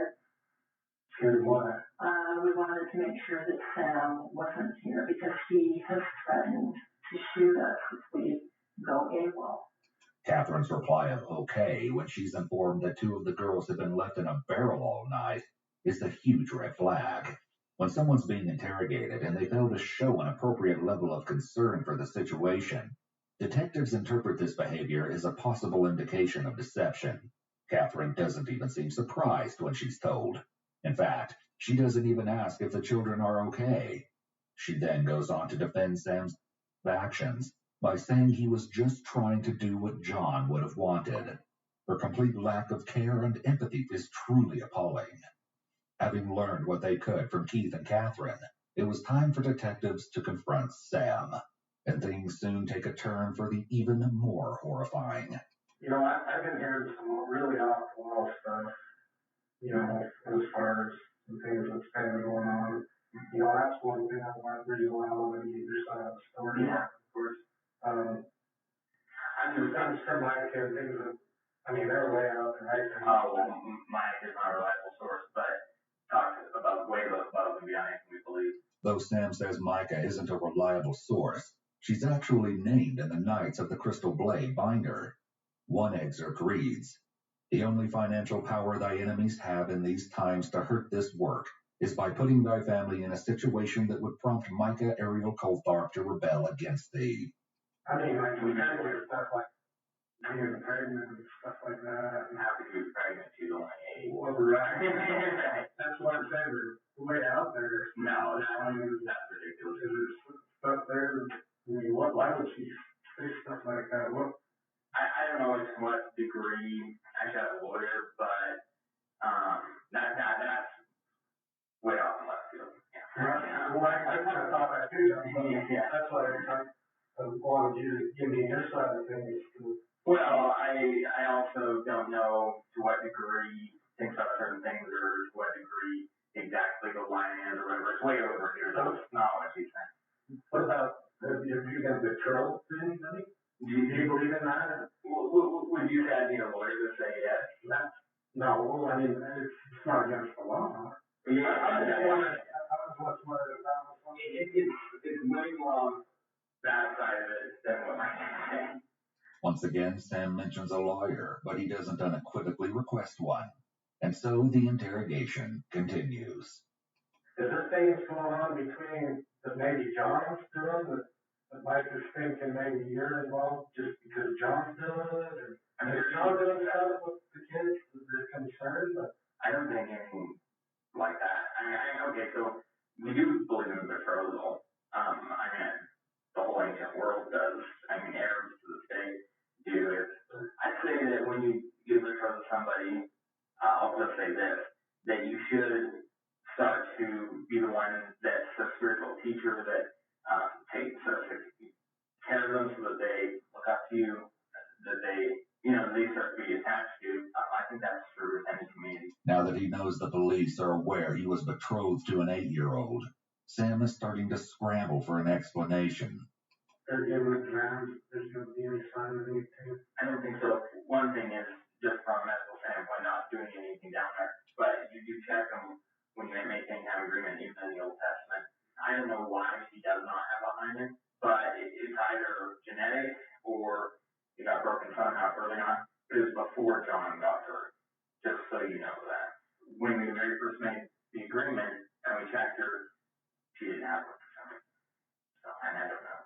K: Scared of what?
H: We wanted to make sure that Sam wasn't here because he has threatened to shoot us if we go AWOL.
B: Catherine's reply of okay when she's informed that 2 of the girls have been left in a barrel all night is a huge red flag. When someone's being interrogated and they fail to show an appropriate level of concern for the situation, detectives interpret this behavior as a possible indication of deception. Catherine doesn't even seem surprised when she's told. In fact, she doesn't even ask if the children are okay. She then goes on to defend Sam's actions by saying he was just trying to do what John would have wanted. Her complete lack of care and empathy is truly appalling. Having learned what they could from Keith and Catherine, it was time for detectives to confront Sam, and things soon take a turn for the even more horrifying.
K: You know, I've been hearing some really awful stuff, you know, as far as the things that's kind of going on. You know, that's one thing I want to really allow on either side of the story, of course. I'm just from my kid, things that, I mean, they're way out there, right?
N: Mike is not a reliable source, but talks about way above and beyond anything we believe.
B: Though Sam says Micah isn't a reliable source, she's actually named in the Knights of the Crystal Blade binder. One excerpt reads, "The only financial power thy enemies have in these times to hurt this work is by putting thy family in a situation that would prompt Micah Ariel Coltharp to rebel against thee."
K: I mean, like, we kind of hear stuff like being pregnant and stuff like that.
N: And happy to be pregnant, she's only 8.
K: Well, right. That's what I'm saying. They're way out there.
N: No, that's ridiculous.
K: There's stuff there. I mean, why would she say stuff like that? What?
N: I don't know to what degree. Actually, I'm a lawyer, but that's way off in left field. Yeah.
K: Right. Well, I kind of thought that too.
N: Yeah.
K: That's why I wanted you to give me your side of things.
N: Well, I also don't know to what degree thinks about certain things or to what degree exactly the line is or whatever. It's way over here. That's not what she's saying.
K: What about, have you got betrayal to anybody? Do you believe in that?
N: Would you guys need a lawyer to say yes?
K: No, well, I mean, it's not against the law.
N: Yeah, it's way more that side of it than what I say.
B: Once again, Sam mentions a lawyer, but he doesn't unequivocally request one. And so the interrogation continues.
K: Is there things going on between that maybe John's doing that
D: maybe you're involved just because John does it, or, I mean, John does have it with the kids, they're concerned, but.
N: I don't think anything like that. Okay, so we do believe in betrothal. I mean, the whole ancient world does. I mean, Arabs to this day do it. I'd say that when you give betrothal to somebody, I'll just say this, that you should start to be the one that's a spiritual teacher that takes care of them so that they look up to you, that they start to be attached to. I think that's true with any community.
B: Now that he knows the police are aware he was betrothed to an 8-year-old, Sam is starting to scramble for an explanation.
D: They're giving it ground. There's going to be any sign of anything.
N: I don't think so. One thing is, just from a medical standpoint, not doing anything down there, but you do check them when you make any kind of agreement, even in the Old Testament. I don't know why she does not have a hymen, but it's either genetic or you got broken somehow early on. It was before John got her, just so you know that. When we very first made the agreement and we checked her, she didn't have one for some reason. So, and I don't know.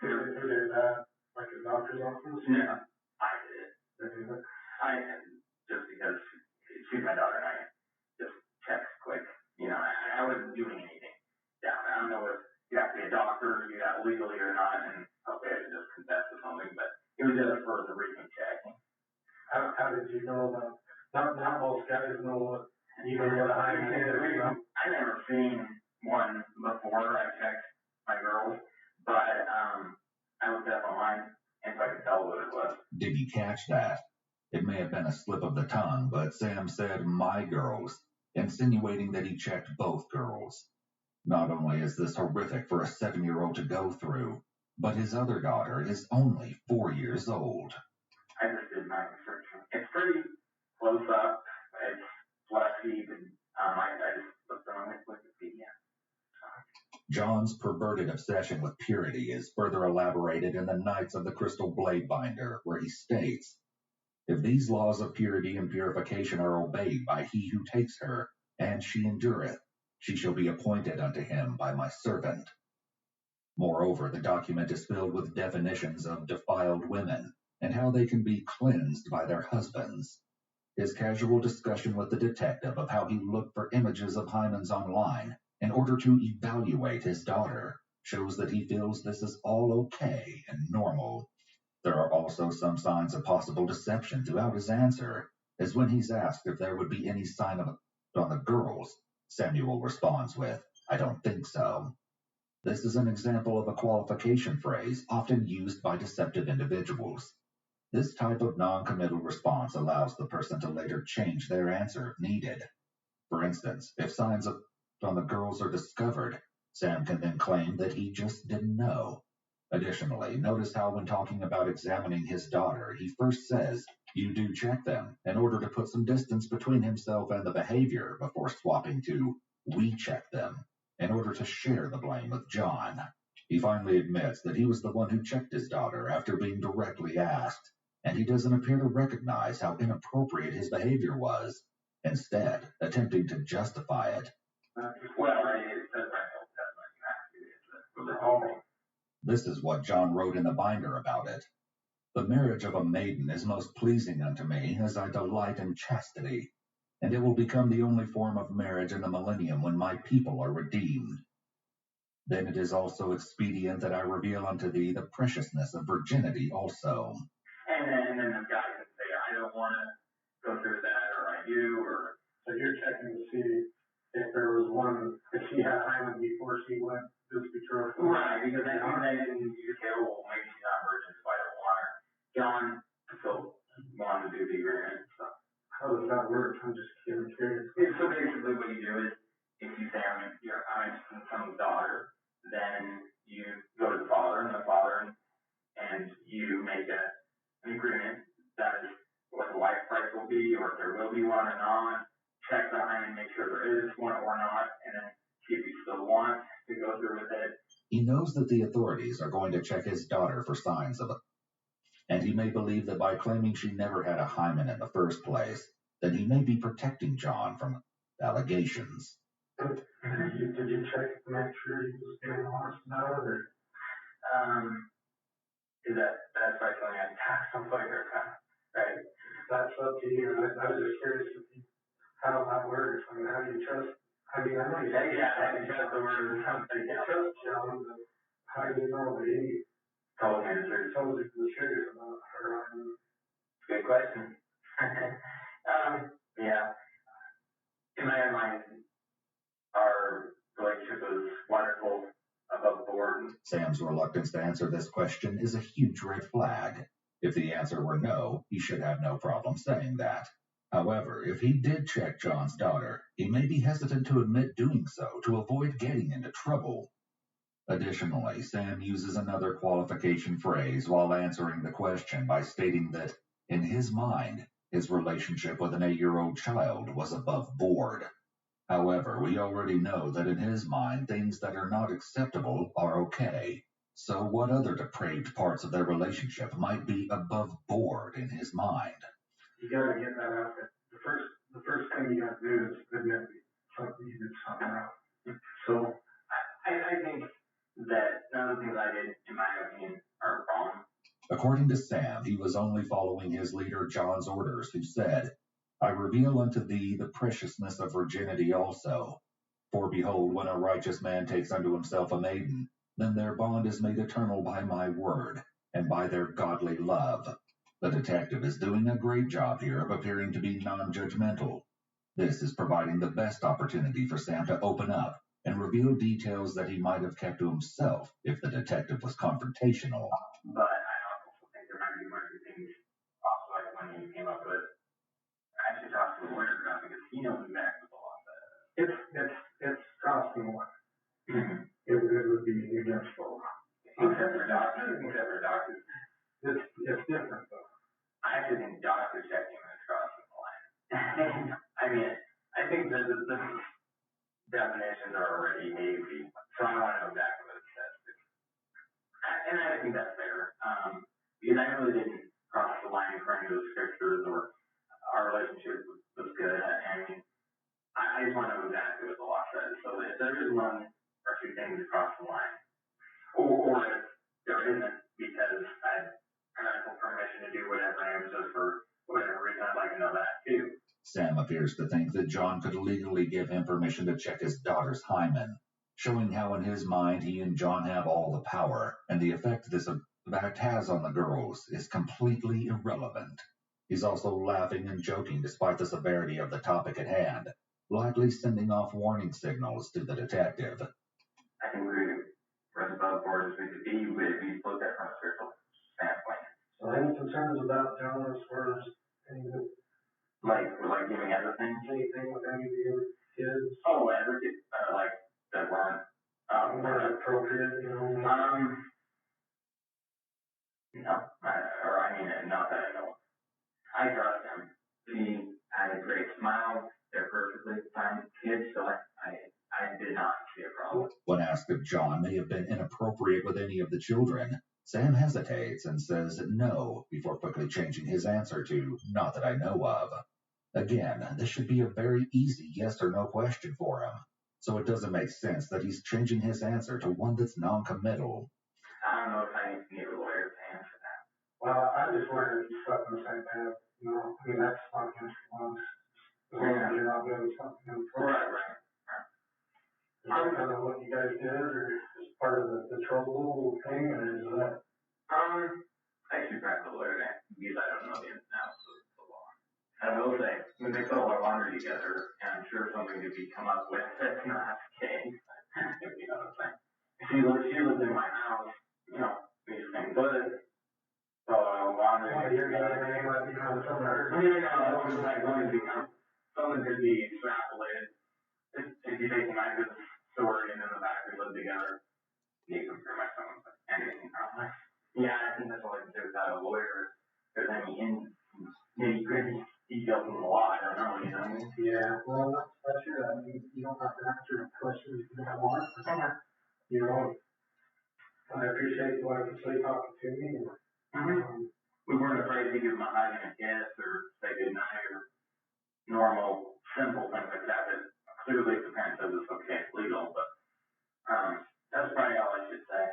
D: Who did that? Like a doctor's office?
N: No, I did it. Just because she's my daughter and I just checked quick. I wasn't doing anything down there. I don't know if you have to be a doctor, you got legally or not, and okay, I just confess to something, but it was just for the reason checking.
D: How did you know about? Not most guys know what even what a hymen is.
N: I never seen one before I checked my girls, but I looked it up online and so I could tell what it was.
B: Did you catch that? It may have been a slip of the tongue, but Sam said my girls, insinuating that he checked both girls. Not only is this horrific for a 7-year-old to go through, but his other daughter is only 4 years old.
N: I just did my research. It's pretty close up. It's fleshy. I just looked on Wikipedia.
B: John's perverted obsession with purity is further elaborated in the Knights of the Crystal Blade Binder, where he states, if these laws of purity and purification are obeyed by he who takes her, and she endureth, she shall be appointed unto him by my servant. Moreover, the document is filled with definitions of defiled women, and how they can be cleansed by their husbands. His casual discussion with the detective of how he looked for images of hymens online in order to evaluate his daughter shows that he feels this is all okay and normal. There are also some signs of possible deception throughout his answer, as when he's asked if there would be any sign of it on the girls, Samuel responds with, I don't think so. This is an example of a qualification phrase often used by deceptive individuals. This type of non-committal response allows the person to later change their answer if needed. For instance, if signs on the girls are discovered, Sam can then claim that he just didn't know. Additionally, notice how when talking about examining his daughter, he first says, you do check them, in order to put some distance between himself and the behavior before swapping to, we check them, in order to share the blame with John. He finally admits that he was the one who checked his daughter after being directly asked, and he doesn't appear to recognize how inappropriate his behavior was, instead attempting to justify it. This is what John wrote in the binder about it. The marriage of a maiden is most pleasing unto me, as I delight in chastity, and it will become the only form of marriage in the millennium when my people are redeemed. Then it is also expedient that I reveal unto thee the preciousness of virginity also.
N: And then the guy can say, I don't want to go through that, or I do, or...
D: So you're checking to see if there was one, if she had hymen before she went to this betrothal.
N: Right, because then you say, oh, well, maybe she's not virgin, so I don't want her. John still wanted to do the agreement, so...
D: How does that work? I'm just curious.
N: So basically what you do is, if you say, I'm interested in someone's daughter, then you go to the father, and you make an agreement that is what the wife price will be, or if there will be one or not, check behind and make sure there is one or not, and then see if you still want to go through with it.
B: He knows that the authorities are going to check his daughter for signs of it, and he may believe that by claiming she never had a hymen in the first place, then he may be protecting John from allegations.
D: Did you check to make sure he was getting honest now, or?
N: tax somebody or not, right?
D: That's up to you. I was just curious how that works. I mean, how do you trust? I mean, I know you say
N: how do you trust the word or something?
D: You trust John, but how do you know that he
N: told me the truth?
D: Told you the truth about her?
N: Good question. Yeah. In my mind, our relationship was wonderful, above board.
B: Sam's reluctance to answer this question is a huge red flag. If the answer were no, he should have no problem saying that. However, if he did check John's daughter, he may be hesitant to admit doing so to avoid getting into trouble. Additionally, Sam uses another qualification phrase while answering the question by stating that, in his mind, his relationship with an 8-year-old child was above board. However, we already know that in his mind, things that are not acceptable are okay. So what other depraved parts of their relationship might be above board in his mind?
D: You gotta get that out there. The first thing you gotta do is admit something you did something wrong.
N: So I think that none of the things I did, in my opinion, are wrong.
B: According to Sam, he was only following his leader John's orders, who said, I reveal unto thee the preciousness of virginity also. For behold, when a righteous man takes unto himself a maiden, then their bond is made eternal by my word, and by their godly love. The detective is doing a great job here of appearing to be non-judgmental. This is providing the best opportunity for Sam to open up and reveal details that he might have kept to himself if the detective was confrontational.
N: But I also think there might be one or two things also like when he came up with. I should talk to the lawyer about it because he knows exactly what the law says.
D: It's costing more. It would be against the law.
N: Except for doctors.
D: It's different though.
N: I actually think doctors checking is crossing the line. I mean, I think the definitions are already hazy, so I want to know exactly what it says. And I think that's fair, because I really didn't cross the line according to the scriptures or our relationship was good. I mean, I just want to know exactly what the law says. So if there is one or two things across the line, or if there isn't, because I have medical permission to do whatever I am just for whatever reason, I'd like to know that too.
B: Sam appears to think that John could legally give him permission to check his daughter's hymen, showing how in his mind he and John have all the power, and the effect this act has on the girls is completely irrelevant. He's also laughing and joking despite the severity of the topic at hand, likely sending off warning signals to the detective.
N: I think we're as above board as we could be with we look at from a spiritual standpoint.
D: So any concerns about John as far as anything?
N: Like giving everything?
D: Anything with any of your kids?
N: Oh, everything, like that weren't
D: appropriate, you know?
N: No, not that I know of. I trust him. He had a great smile. They're perfectly fine kids, so I did not see a problem.
B: When asked if John may have been inappropriate with any of the children, Sam hesitates and says no before quickly changing his answer to not that I know of. Again, this should be a very easy yes or no question for him, so it doesn't make sense that he's changing his answer to one that's non-committal.
N: I don't know if I need a lawyer to answer that.
D: Well, I just wondered if you stuck in the same bed. You know, I mean, that's not against the laws. You're not doing something inappropriate.
N: Right.
D: I don't know what you guys did, or is part of the trouble thing, or is that?
N: I should grab the lawyer because I don't know the ins and outs of the law. I will say, when they put all our laundry together, and I'm sure something could be come up with that's not the case, if you know what I'm saying. She lived in my house, you know, we just couldn't put it. So laundry.
D: Oh, you're gonna let me know something.
N: That wasn't like going to become something could be extrapolated. If you take my good story and then the fact we lived together, you can compare my phone, but anything probably. Yeah, I think that's all I can do without a lawyer. If there's any nitty-gritty details in the law, I don't know, you know what I mean?
D: Yeah, well, that's true. I mean, you don't have to answer questions if you don't want. You know, I appreciate you wanting to say talking to me.
N: We weren't afraid to give him a hug and a kiss or say goodnight or normal, simple things like that. But clearly, the parent says it's okay, it's legal, but that's probably all I should say.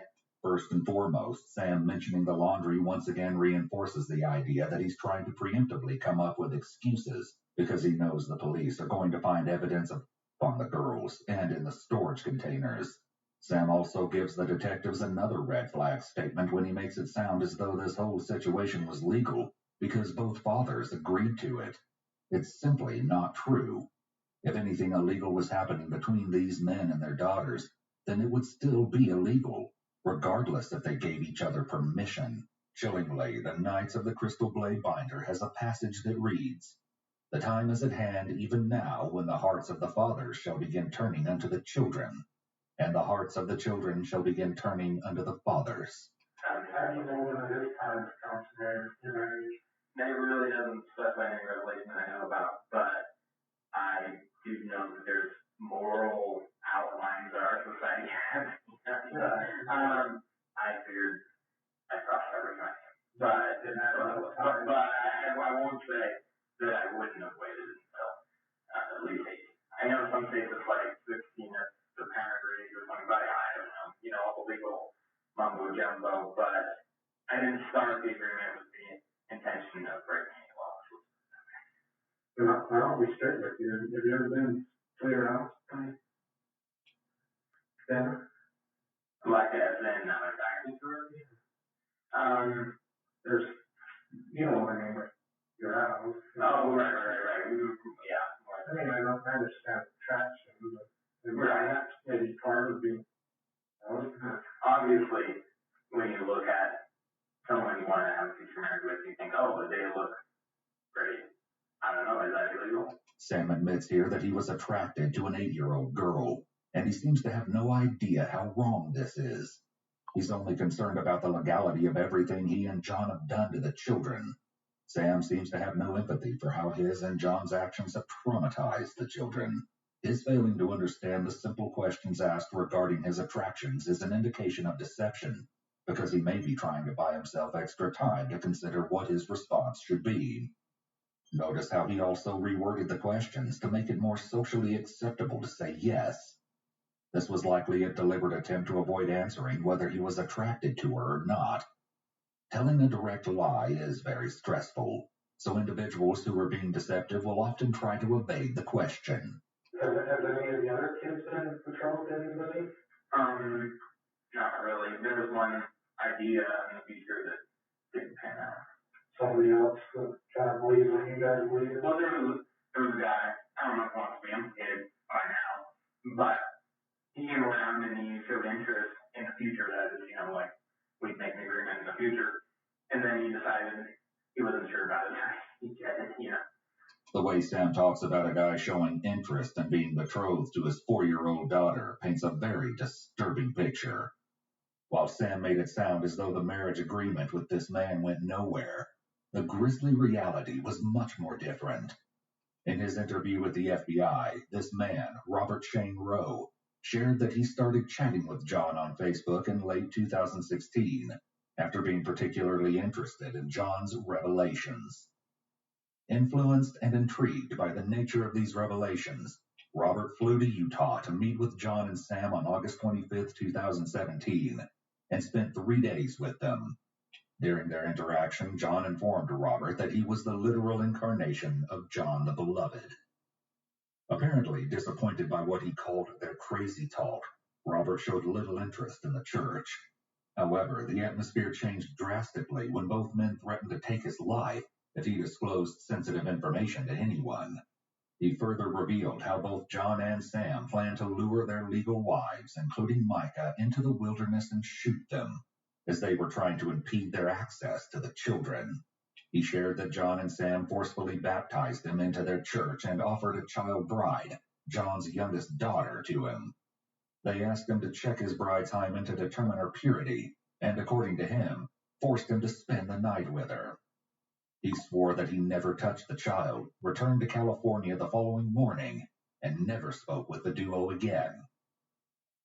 B: First and foremost, Sam mentioning the laundry once again reinforces the idea that he's trying to preemptively come up with excuses because he knows the police are going to find evidence on the girls and in the storage containers. Sam also gives the detectives another red flag statement when he makes it sound as though this whole situation was legal because both fathers agreed to it. It's simply not true. If anything illegal was happening between these men and their daughters, then it would still be illegal, regardless if they gave each other permission. Chillingly, the Knights of the Crystal Blade Binder has a passage that reads, "The time is at hand even now when the hearts of the fathers shall begin turning unto the children, and the hearts of the children shall begin turning unto the fathers."
N: How do you know when it is time to consummate marriage? It really doesn't specify any revelation that I know about, but I do know that there's moral outlines that our society has. I figured I crossed everything, but I won't say that I wouldn't have waited until at least 18. I know in some states it's like 16 or the parent age or something, but I don't know, all the legal mumbo jumbo, but I didn't start the agreement with the intention of breaking any laws.
D: I always straight with you. Have you ever been to your house? Yeah.
N: Like as in exactly through
D: there's, what I mean, like your house.
N: Oh, right. Yeah.
D: I mean, I understand attraction, but that's maybe part of being.
N: Obviously, when you look at someone you want to have a future marriage with, you think, oh, but they look great. I don't know, is that illegal?
B: Sam admits here that he was attracted to an 8-year-old girl, and he seems to have no idea how wrong this is. He's only concerned about the legality of everything he and John have done to the children. Sam seems to have no empathy for how his and John's actions have traumatized the children. His failing to understand the simple questions asked regarding his attractions is an indication of deception, because he may be trying to buy himself extra time to consider what his response should be. Notice how he also reworded the questions to make it more socially acceptable to say yes. This was likely a deliberate attempt to avoid answering whether he was attracted to her or not. Telling a direct lie is very stressful, so individuals who are being deceptive will often try to evade the question.
D: Have any of the other kids been in trouble with anybody?
N: Not really. There was one idea in the future that didn't pan out.
D: Somebody else kind of believes what you guys believe?
N: Well, there was a guy, I don't know if he wants to be implicated by now, but he came around and he showed interest in the future, that is, like, we'd make an agreement in the future, and then he decided he wasn't sure about it.
B: The way Sam talks about a guy showing interest in being betrothed to his 4-year-old daughter paints a very disturbing picture. While Sam made it sound as though the marriage agreement with this man went nowhere, the grisly reality was much more different. In his interview with the FBI, this man, Robert Shane Rowe, shared that he started chatting with John on Facebook in late 2016, after being particularly interested in John's revelations. Influenced and intrigued by the nature of these revelations, Robert flew to Utah to meet with John and Sam on August 25, 2017, and spent 3 days with them. During their interaction, John informed Robert that he was the literal incarnation of John the Beloved. Apparently disappointed by what he called their crazy talk, Robert showed little interest in the church. However, the atmosphere changed drastically when both men threatened to take his life if he disclosed sensitive information to anyone. He further revealed how both John and Sam planned to lure their legal wives, including Micah, into the wilderness and shoot them, as they were trying to impede their access to the children. He shared that John and Sam forcefully baptized them into their church and offered a child bride, John's youngest daughter, to him. They asked him to check his bride's hymen to determine her purity, and according to him, forced him to spend the night with her. He swore that he never touched the child, returned to California the following morning, and never spoke with the duo again.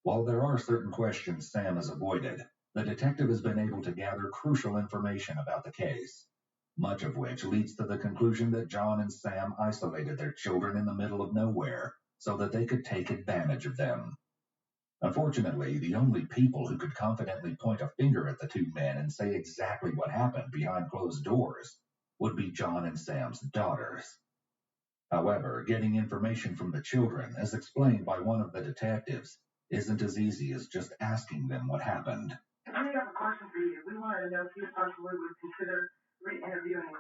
B: While there are certain questions Sam has avoided, the detective has been able to gather crucial information about the case, much of which leads to the conclusion that John and Sam isolated their children in the middle of nowhere so that they could take advantage of them. Unfortunately, the only people who could confidently point a finger at the two men and say exactly what happened behind closed doors would be John and Sam's daughters. However, getting information from the children, as explained by one of the detectives, isn't as easy as just asking them what happened.
C: We have a question for you. We wanted to know if you possibly would consider re-interviewing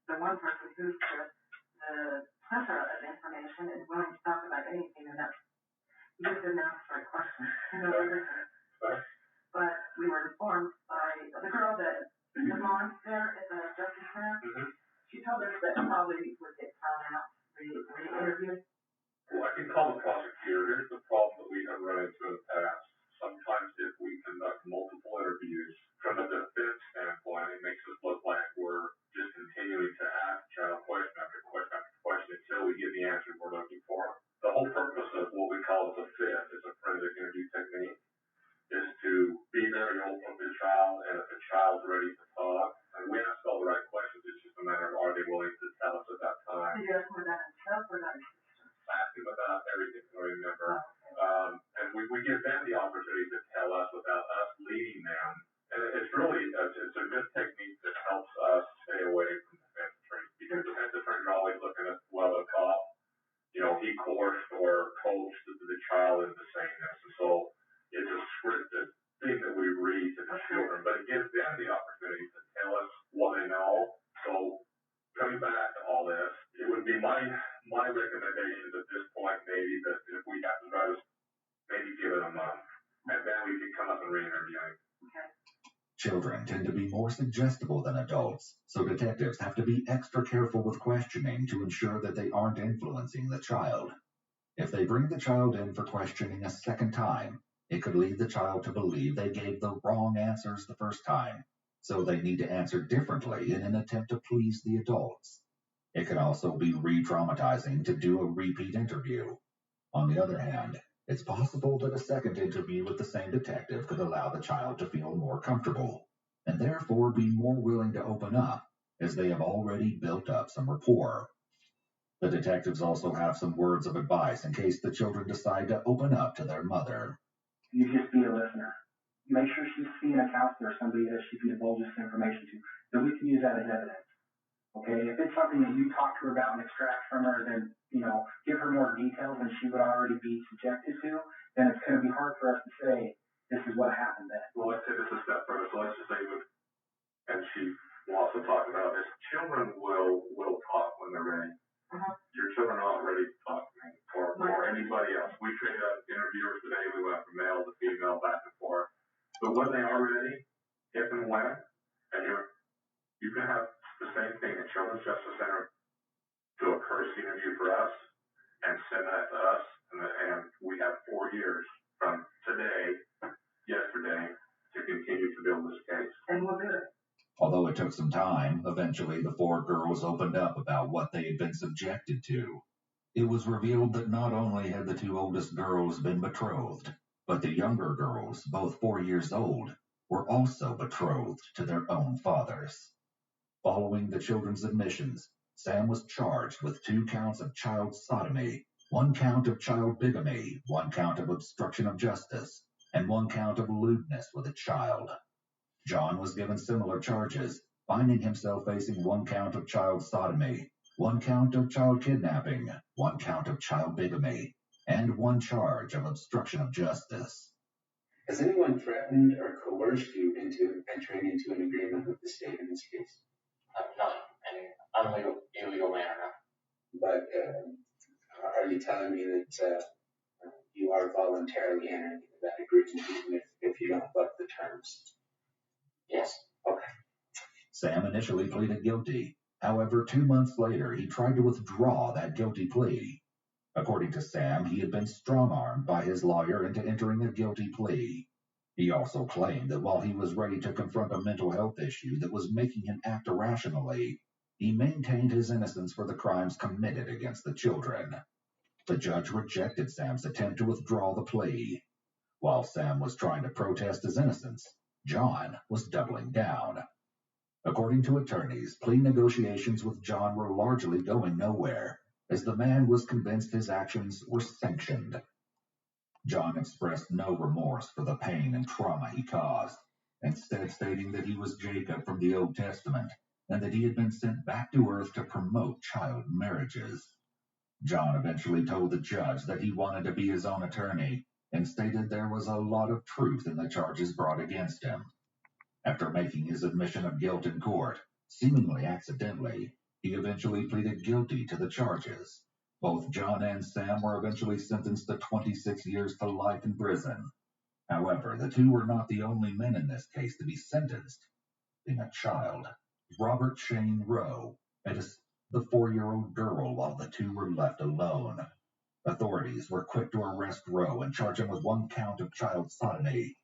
C: the one person who's the plethora of information and willing to talk about anything, and that's you just didn't ask the right question. But we were informed by the girl that was on there at the Justice Center. Mm-hmm. She told us that probably would get found out, re-interviewed.
O: Well, I can call the prosecutor. Here's the problem that we have run into in the past. Sometimes if we conduct multiple interviews, from a defense standpoint, it makes us look like we're just continuing to ask child question after question after question until we get the answer we're looking for. The whole purpose of what we call the FIT, is a forensic interview technique, is to be very open with the child, and if the child's ready to talk, and we ask all the right questions, it's just a matter of are they willing to tell us at that time.
C: Did you ask them about himself or not?
O: Ask them about everything, I remember. And we give them the opportunity to tell us without us leading them. And it's really, it's a good technique that helps us stay away from defense attorneys, because defense attorneys are always looking at, well, the cop, he coerced or coached the child into saying this. And so it's a scripted thing that we read to the children, but it gives them the opportunity to tell us what they know. So coming back to all this, it would be my recommendations at this point, maybe, that if we have to try to maybe give it a month, and then we can come up and re-interview him.
C: Okay.
B: Children tend to be more suggestible than adults, so detectives have to be extra careful with questioning to ensure that they aren't influencing the child. If they bring the child in for questioning a second time, it could lead the child to believe they gave the wrong answers the first time, so they need to answer differently in an attempt to please the adults. It can also be re-traumatizing to do a repeat interview. On the other hand, it's possible that a second interview with the same detective could allow the child to feel more comfortable, and therefore be more willing to open up, as they have already built up some rapport. The detectives also have some words of advice in case the children decide to open up to their mother.
P: You just be a listener. Make sure she's seeing a counselor or somebody that she can divulge this information to, that we can use that as evidence. Okay, if it's something that you talk to her about and extract from her, then, give her more details than she would already be subjected to, then it's going to be hard for us to say, this is what happened then.
O: Well, let's take this a step further. So let's just say, and she will also talk about this, children will talk when they're ready. Uh-huh. Your children are not ready to talk to me or anybody else. We trained up interviewers today. We went from male to female, back and forth. But when they are ready, if and when, and you can have the same thing at Children's Justice Center, do a courtesy interview for us and send that to us, and we have 4 years from yesterday, to continue to build this case.
C: And we'll do it.
B: Although it took some time, eventually the 4 girls opened up about what they had been subjected to. It was revealed that not only had the 2 oldest girls been betrothed, but the younger girls, both 4 years old, were also betrothed to their own fathers. Following the children's admissions, Sam was charged with 2 counts of child sodomy, 1 count of child bigamy, 1 count of obstruction of justice, and 1 count of lewdness with a child. John was given similar charges, finding himself facing 1 count of child sodomy, 1 count of child kidnapping, 1 count of child bigamy, and 1 charge of obstruction of justice.
Q: Has anyone threatened or coerced you into entering into an agreement with the state in this case?
F: No, in an illegal manner, no.
Q: But are you telling me that you are voluntarily entering into that agreement even if you don't buck the terms?
F: Yes.
Q: Okay.
B: Sam initially pleaded guilty. However, 2 months later, he tried to withdraw that guilty plea. According to Sam, he had been strong-armed by his lawyer into entering a guilty plea. He also claimed that while he was ready to confront a mental health issue that was making him act irrationally, he maintained his innocence for the crimes committed against the children. The judge rejected Sam's attempt to withdraw the plea. While Sam was trying to protest his innocence, John was doubling down. According to attorneys, plea negotiations with John were largely going nowhere, as the man was convinced his actions were sanctioned. John expressed no remorse for the pain and trauma he caused, instead stating that he was Jacob from the Old Testament and that he had been sent back to earth to promote child marriages. John eventually told the judge that he wanted to be his own attorney and stated there was a lot of truth in the charges brought against him. After making his admission of guilt in court, seemingly accidentally, he eventually pleaded guilty to the charges. Both John and Sam were eventually sentenced to 26 years to life in prison. However, the two were not the only men in this case to be sentenced. Being a child, Robert Shane Rowe had the 4-year-old girl while the two were left alone. Authorities were quick to arrest Rowe and charge him with 1 count of child sodomy.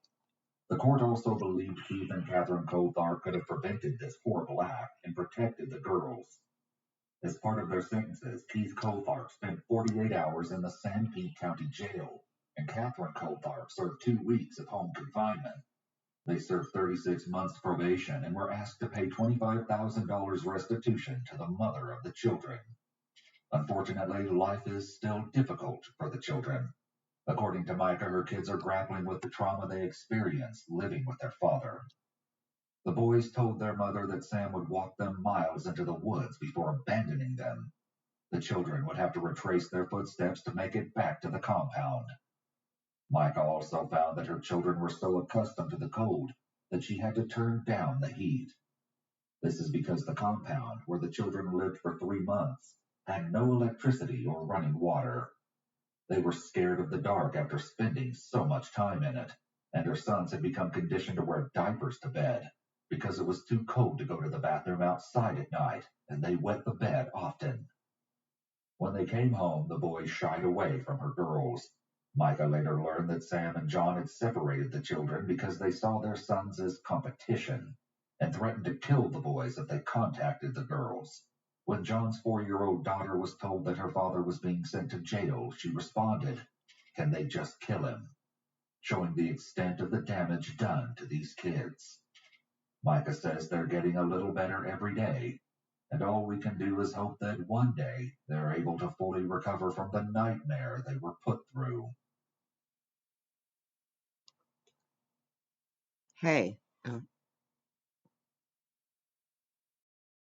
B: The court also believed Keith and Catherine Coltharp could have prevented this horrible act and protected the girls. As part of their sentences, Keith Coltharp spent 48 hours in the Sanpete County Jail, and Catherine Coltharp served 2 weeks of home confinement. They served 36 months probation and were asked to pay $25,000 restitution to the mother of the children. Unfortunately, life is still difficult for the children. According to Micah, her kids are grappling with the trauma they experienced living with their father. The boys told their mother that Sam would walk them miles into the woods before abandoning them. The children would have to retrace their footsteps to make it back to the compound. Micah also found that her children were so accustomed to the cold that she had to turn down the heat. This is because the compound, where the children lived for 3 months, had no electricity or running water. They were scared of the dark after spending so much time in it, and her sons had become conditioned to wear diapers to bed because it was too cold to go to the bathroom outside at night, and they wet the bed often. When they came home, the boys shied away from her girls. Micah later learned that Sam and John had separated the children because they saw their sons as competition and threatened to kill the boys if they contacted the girls. When John's 4-year-old daughter was told that her father was being sent to jail, she responded, "Can they just kill him?" showing the extent of the damage done to these kids. Micah says they're getting a little better every day, and all we can do is hope that one day they're able to fully recover from the nightmare they were put through.
A: Hey,